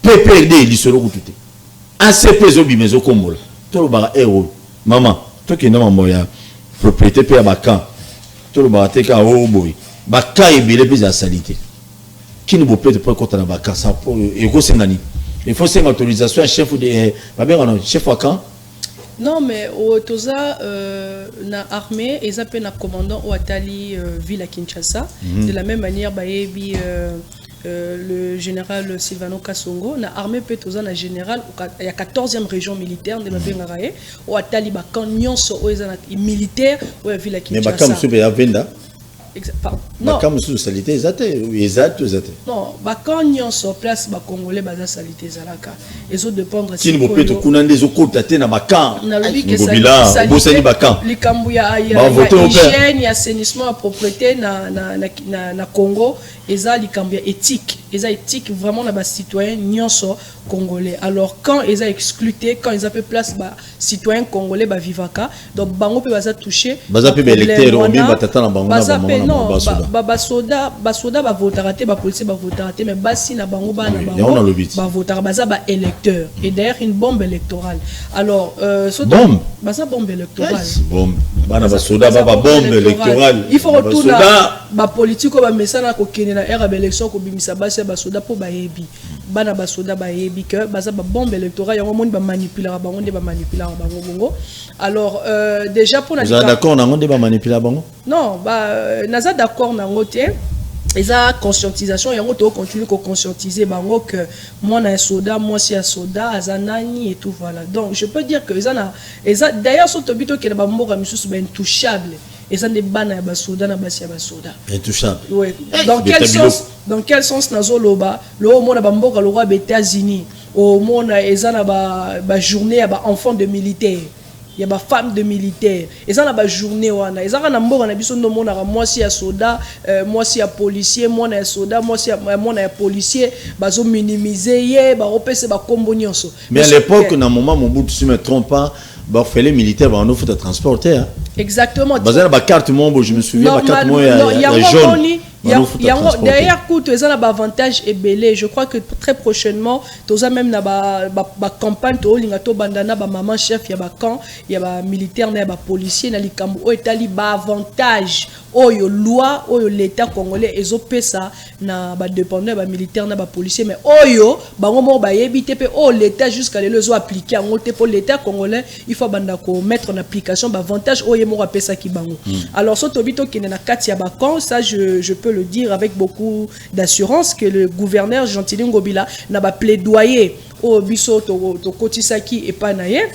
PPRD li solo kutute. ACP zo bi mezo kombo la. To lo bara héros. Maman, to ki na maman ya propriété pe abakan. To lo bara te ka o boy. Baka ebele pe za salité. Qui ne peut pas être contre la baka ça pour ego sengani. Il faut une autorisation à chef de chef à camp.
Non mais au Toza na armée et ça peut na commandant au Atali ville à Kinshasa de la même manière baebi le général Silvano Kasongo na armée peut Toza na général il y a 14e région militaire de la Bengaraye au Atali ba camp nyonso o ezana militaire au ville à Kinshasa.
Mais ba camp sube ya venda.
Non,
comme sous salité exact.
Non, quand on sur place, les Congolais basa salité zalaka. Et ça dépendre.
Si nous pouvons tout couler des autres côtés na bakan.
Na lobi que ça.
Bosani bakan.
Les Kambuya il y a hygiène, il y a assainissement à propreté na Congo. Et ça les Kambuya éthique. Et ça éthique vraiment na bas citoyens nyonso congolais. Alors quand ils ont excluté, quand ils ont fait place bas citoyens congolais bas vivaka, donc bango peut basa toucher.
Basa peut électeur ou bien batata na bango na bango.
Non, basoda ba votarate ba policier ba votarate mais basi na bango ba na bango ba votar baza ba électeur et d'ailleurs une bombe électorale. Alors
bombe
baza bombe électorale.
Bombe bana basoda ba bombe électorale.
Il faut retourner ba politique ba mesana ko kenela era ba élection ko bimisa basi basoda po ba yebi. bana basoda bayebi que baza ba bombe électorale yango moni ba manipuler bango nde ba manipuler bango bongo. Alors déjà pour na
vous êtes d'accord na ngonde ba manipuler bango?
Non, naza d'accord na ngote. Eza conscientisation yango to continue ko conscientiser bango que moi na soda, moi si a soda azanani et tout voilà. Donc je peux dire que eza d'ailleurs so tobito ke na ba mboka misusu ba intouchable. Eza ne bana ya ba soda na basi ya ba soda.
Intouchable.
Oui. Dans quel sens nazo loba lo mona ba mboka lo roi des États-Unis au mona eza na ba journée ya ba enfants de militaires. Il y a des femmes de militaires. Et ça, il y a des journées. Et ça, il y a des journées. Moi, si un soldat, moi, si un policier, moi, un soldat, moi, si un policier, ils ont minimisé, ils ont fait des
mais à l'époque, dans le moment où je ne me trompe pas, les militaires ont fait transporter.
Exactement.
La carte, je me souviens, la carte, il y a jaune.
Derrière coup tu as un avantage et belé. Je crois que très prochainement tu as même la campagne to linga to bandana ba maman chef ya ba camp ya ba militaire na ba policier na likambo o etali ba avantage oyo loi oyo l'état congolais ezopesa na ba dépendant ba militaire na ba policier mais oyo bango mo ba yebite pe o l'état jusqu'à le zo appliquer en pour l'état congolais il faut banda ko mettre en application ba avantage oyo mo pesa ki bango. Alors so tobito ki na kati ya ba camp ça je peux le dire avec beaucoup d'assurance que le gouverneur Gentili Ngobila n'a pas plaidoyer au biso to kotisaki et pas naie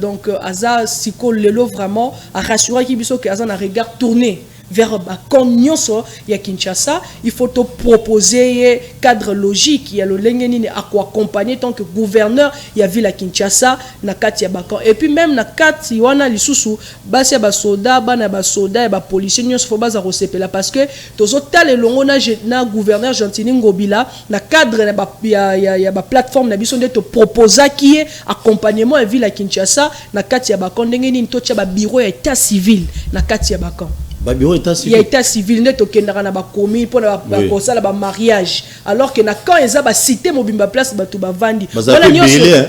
donc aza siko lelo vraiment a rassurer ki biso que aza na regard tourné vers Nyonso ya Kinshasa. Il faut te proposer cadre logique. Il y a le Lengenini à quoi accompagner tant que gouverneur. Il y a ville à Kinshasa na kati ya bakan. Et puis même na kati wana lisusu basi ba soda bana ba soda ba policier nyonso fo baza rosepela parce que tozo tale longo na gouverneur Gentili Ngobila na cadre na ba ya ba plateforme na biso nde to proposa qui est accompagnement à ville à Kinshasa na kati ya bakan ndenge nini to tia ba bureau ya état civil na kati ya bakan. Il y a état civil net au Kenya na ba commune pour la la ba mariage alors que na quand ils a ba cité mobimba place ba tout ba vandi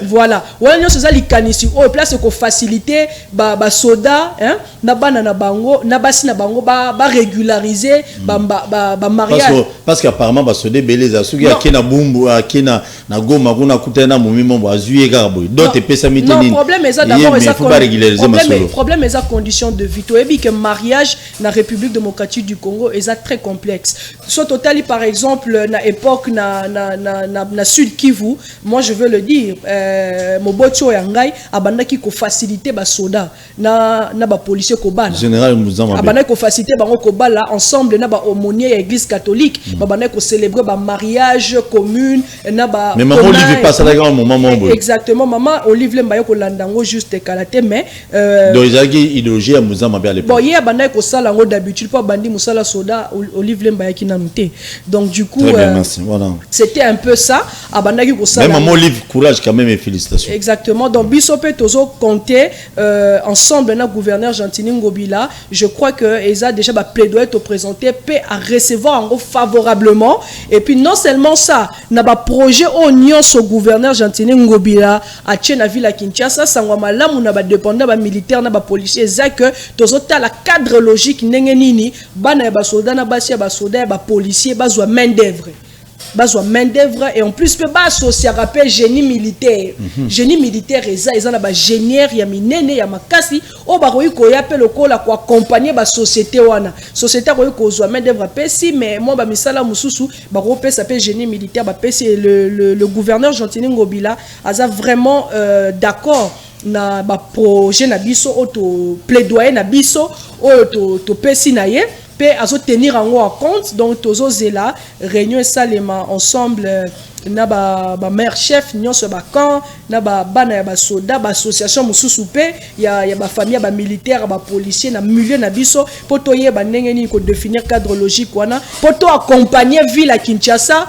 voilà wala nyonso za likanisi o place ko faciliter ba soda hein na bana na bango na basi na bango ba régulariser ba mariage
parce qu'apparemment ba soda belé za suki akina bumbu akina na goma kuna kutena mumimo bo azuye garbo d'autres pesa miteni
non problème est ça d'abord problème est ça condition de vie to ebi que mariage la République démocratique du Congo est très complexe. Soit total par exemple na époque na Sud Kivu, moi je veux le dire, Mobocho Yangai abandaki ko faciliter ba soda na ba policier ko bana.
Général Mouzamba.
Abandaki ko faciliter bango ko bala ensemble na ba aumônier église catholique, abandaki ko célébrer ba mariage commune na ba.
Mais maman Olivier passe à la grande maman.
Exactement, maman Olivier Mbayo ko landango juste kalaté mais
donc il y a idéologie à Mouzamba à l'époque.
Bon, il y a abandaki ko sala d'habitude pas bandi musala soda Olivier Mbaya qui n'a noté donc du coup
voilà.
C'était un peu ça abandaki ko sala
même Olivier courage quand même et félicitations
exactement donc bisope tozo compter ensemble na gouverneur Gentili Ngobila je crois que eza déjà ba plaidoyer te présenter paix à recevoir en favorablement et puis non seulement ça na ba projet au nyonso gouverneur Gentili Ngobila a tient ville à Kinshasa sangwa malamu na ba dépendant ba militaire na ba policier za que tozo ta la cadre logique ndenge nini bana ba soda na basi ba soda ba policier bazwa main d'œuvre et en plus peut ba associer rappel génie militaire génie militaire eza na ba génière ya minene ya makasi o ba koyi ko yape lokola ko accompagner ba société wana société koyi ko zwa main d'œuvre pesi mais moi ba misala mususu ba ko pesa pe génie militaire ba pesi le gouverneur Gentili Ngobila aza vraiment d'accord na ba projet na biso auto plaidoyer na biso to pesi na ye pe azo tenir en compte donc tozo zela réunion salema ensemble na ba maire chef nyonso ba camp na ba bana ya ba soda ba association mususu pe ya ba famille ba militaire ba policier na milieu na biso poto ye ba ndenge ni ko définir cadre logique wana poto accompagner ville à Kinshasa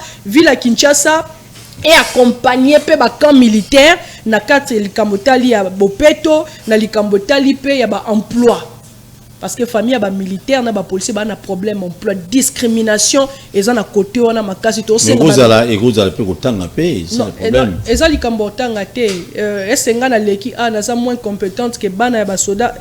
et accompagner pe ba camp militaire na kati likambo tali ya bopeto na likambo tali pe ya ba emploi parce que famille ba militaire na ba policier ba na problème emploi discrimination eza na côté wana makasi to
senga kozala pe kotanga pe c'est le problème
eza likambo tanga te esenga na leki ana za moins compétente que bana ya ba soda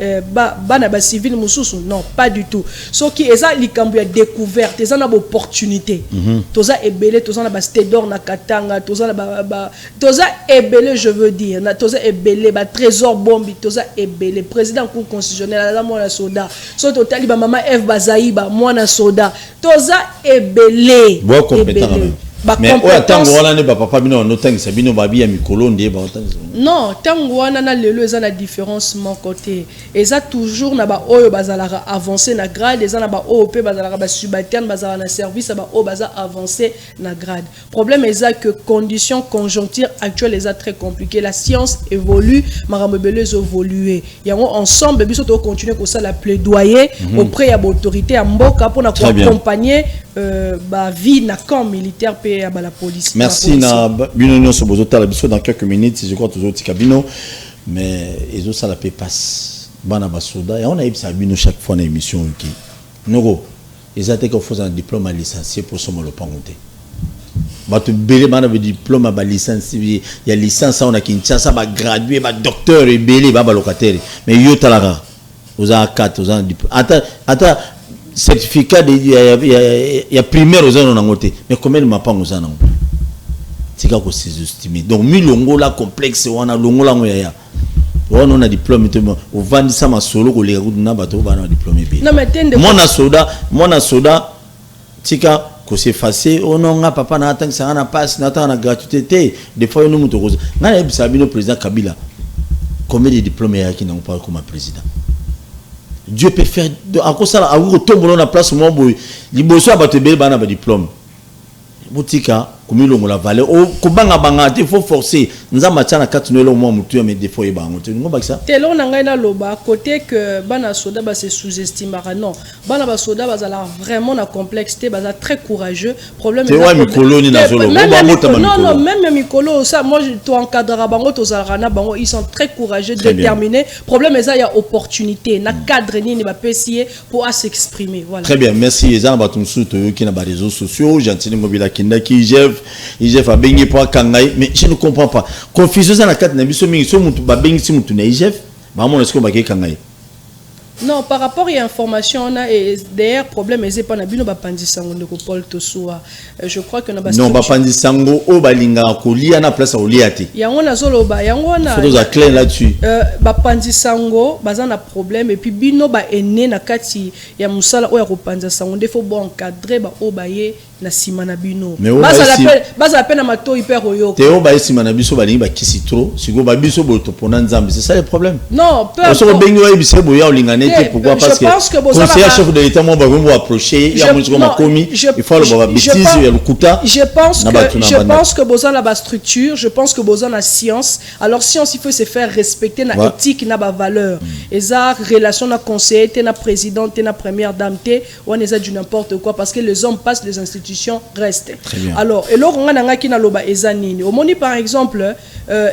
bana ba civil mususu non pas du tout soki eza likambo ya découverte eza na opportunité toza ebele toza na ba stedor na Katanga toza na toza ebele je veux dire na toza ebele ba trésor bombi toza ebele président cour constitutionnel la mwana soda so totali ba mama Eve Bazaiba mwana soda toza ebele
bo compétent mais o atango wana ne papa bino no tangi sabino babi ya mikolo ndie ba tangi
non tango wana na lelo eza na différence mon côté eza toujours na ba oyo bazalaka avancer na grade eza na ba oyo pe bazalaka ba subalterne bazala na service ba oyo baza avancer na grade problème eza que conditions conjoncture actuelle eza très compliqué la science évolue makambo belé évoluer yango ensemble biso to continuer ko ça la plaidoyer auprès ya autorité ya mboka pour na accompagner ba vie na camp militaire pe à la police.
Merci na bino nyonso bozotala biso dans quelques minutes je crois toujours tikabino mais ezo ça la paix passe bana basoda et on a ebisa bino chaque fois na émission qui noko ezate ko faut un diplôme à licencié pour somo le pangote bato belé bana be diplôme à licence il y a licence on a Kinshasa ba gradué ba docteur et belé ba locataire mais yo talara aux a 4 aux a diplôme ata certificat il y a primaire aux ans nangote mais combien de mapang aux ans c'est quoi que c'est estimé donc milongo la complexe on a longo la ngoya on a diplôme au vandi sama solo ko le na bato ba na diplôme bi mon soda tika ko s'effacer on non papa na attend ça na passe na ta na gratuité des fois nous muto koza na ebisa bino président Kabila combien de diplômes ya qui n'ont pas comme président. Dieu peut faire encore ça à vous tomber dans la place moi boy liboso abatebele bana ba diplôme botika komilongo la valeur o kobanga banga il faut forcer nzamba tana katunelo moi mutu mais des fois e bango tu ngomba ça
telo na ngai na loba côté que bana soda ba se sous-estimera non bana ba soda bazala vraiment na complexité baza très courageux problème
c'est ouais mikolo ni na zolo
non même mikolo ça moi je to encadrer bango to zalana bango ils sont très courageux déterminés problème ça il y a opportunité na cadre ni ba pesier pour s'exprimer voilà
très bien merci ezana batumsu to qui na ba réseaux sociaux gentili mobile kindaki IGF a baigné pour Kangaï, mais je ne comprends pas. Confusion dans la carte n'a biso mingi so mutu ba bengi si mutu na IGF, ba mon est-ce que ba ke Kangaï.
Non, par rapport à l'information, on a d'ailleurs problème c'est pas na bino ba pandisango ndeko Paul Tosoa. Je crois que na ba
non ba pandisango o balinga ko lia na place o liati.
Yango na zolo ba yango na
faut nous clair là-dessus.
Ba pandisango baza na problème et puis bino ba ene na kati ya musala o ya ko pandisango ndefo bo encadrer ba o ba ye na sima na bino. Baza la peine na mato hyper oyo.
Théo ba sima na biso balinga ba kisi trop, siko ba biso bo to pona nzambe, c'est ça le problème.
Non, peu
importe. On bengi wa bise bo ya olingane pourquoi parce que conseiller chef de l'état moi va vous approcher il y a mon commis il faut le bêtise il y a le kuta
je pense que besoin la structure je pense que besoin la science alors science il faut se faire respecter na éthique na ba valeur et ça relation na conseiller na présidente na première dame on est du n'importe quoi parce que les hommes passent les institutions restent alors et lors on a nga ki na loba ezanini au moni par exemple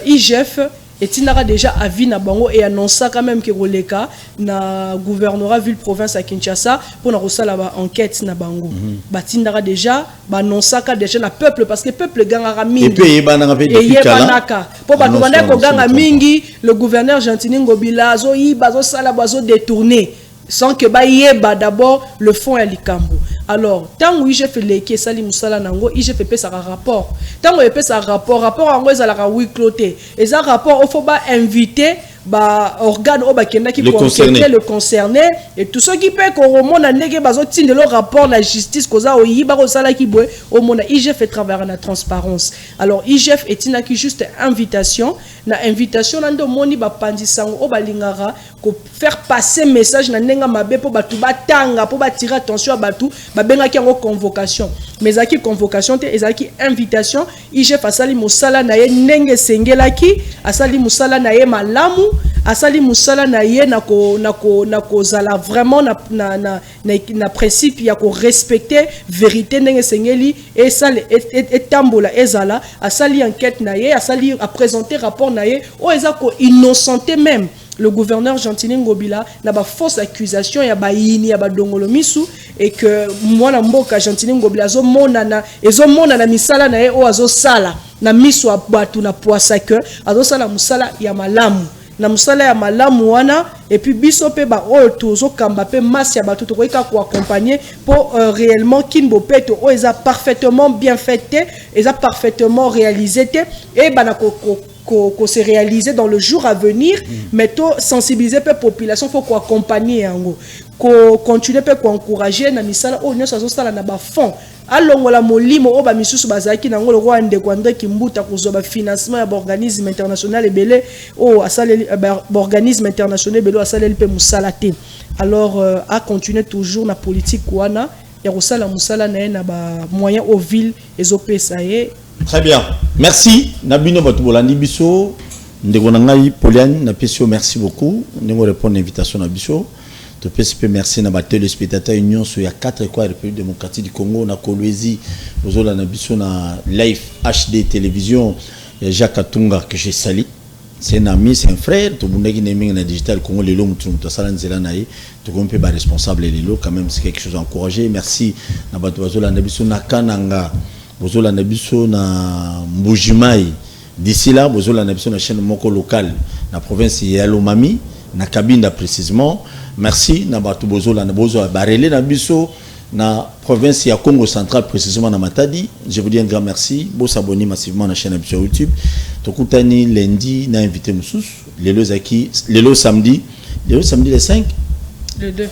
IGF et tinara déjà avis na bango et annonce quand même que Roleka na gouvernorat ville province à Kinshasa pour na rosala ba enquête na bango ba tinara déjà ba annonce ka déjà na peuple parce que peuple gangara mingi
et puis bananga pe
yebanaka pour ba tubanda ko ganga mingi le gouverneur Gentini Ngobila zo yiba zo sala bazo détourner sans que ba yeba d'abord le fond ya likambo. Alors tant oui j'ai fait les qui sali musala nango j'ai fait ça rapport tant on fait ça rapport en ça la oui cloté et ça rapport il faut pas inviter ba organe au bakenda qui pour enquêter le concerné et tout ce qui peut qu'on remonte à néguer bazo tinde le rapport la justice koza o yiba ko sala ki boy au mona IGF fait travers la transparence alors IGF est ina qui juste invitation na invitation nando moni ba pandisango o balingara ko faire passer message na nenga mabe po batu batanga po batira attention à batu ba benga ki en convocation mais à qui convocation te ezaki invitation IGF asali musala na ye nenge sengelaki asali musala na ye malamu asali musala na ye nako zala vraiment na principe ya ko respecter vérité nenge sengeli et ça et tambola ezala asali enquête na ye asali a présenter rapport na ye o ezako innocenté même le gouverneur Gentili Ngobila na ba fausse accusation ya ba yini ya ba dongolo misu et que mwana mboka Gentili Ngobila zo monana misala na ye o azo sala na misu abatu na poisa que azo sala musala ya malamu na musala ya malamu wana et puis biso pe ba o tozo kamba pe masse ya batu to ko accompagner pour réellement Kimbo Peto o eza parfaitement bien fait eza parfaitement réalisé et bana ko se réaliser dans le jour à venir mais to sensibiliser pe population faut ko accompagner yango ko continuer pe ko encourager na misala o nyoso zo sala na ba fond alongola molimo o ba misusu bazaki nango le roi ndeko André Kimbuta kuzoba financement ya organisme international ebele o asale organisme international ebele asale pe musala te alors a continuer toujours na politique wana ya kosala musala na ba moyen au ville ezopesa ye.
Très bien, merci Nabino Batubolandi biso ndeko nangai Poliane na pesio merci beaucoup ndeko répondre invitation na biso. To PSP merci na ba téléspectateurs union sur ya 4 quoi République démocratique du Congo na Kolwezi ozola na biso na live HD télévision Jacques Atunga que je salue. C'est un ami, c'est un frère, tout le monde qui est dans digital Congo les lots tout ça là nzela tout le monde peut responsable les lots quand même c'est quelque chose à encourager. Merci na ba ozola na biso na Kananga ozola na biso na Mbujimai d'ici là ozola na biso na chaîne moko locale na province ya Lomami na Kabinda précisément. Merci na batu bozola na bozo barele na biso na province ya Congo central précisément na Matadi. Je vous dis un grand merci. Vous s'abonnez massivement à la chaîne sur YouTube. Tokutani lundi na invité Moussous. Lelo samedi le 5
le 2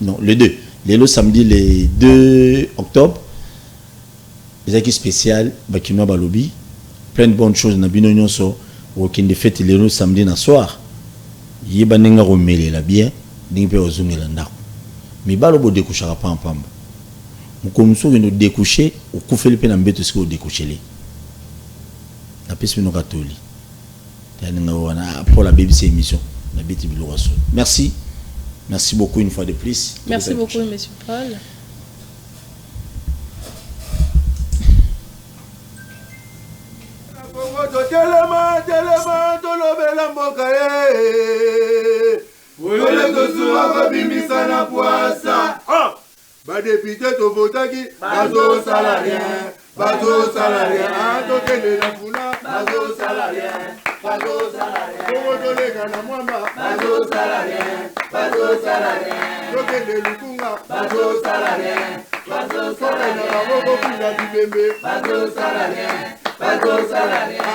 non le 2 lelo samedi le 2 octobre. Les acquis spécial bakino balobi plein de bonnes choses na bino nyonso okinde fête lelo samedi na soir. Yeba nenga romele la bien. N'impe ozungela ndako mibalo bo découchera pas en pamba mukomso que nous découcher au kufeli pe na mbeto siko découcher na pesi no katoli tani wana pour la BBC émission la beti biloraso merci beaucoup une fois de plus.
Merci beaucoup monsieur Paul.
Oyole tosuwa kabimisa na poasa. Ba député to votaki bazo salarien. Tokele la funa bazo salarien. Owo tolega na mwamba bazo salarien. Tokele lukunga bazo salarien. Na boko kula dibembe bazo salarien.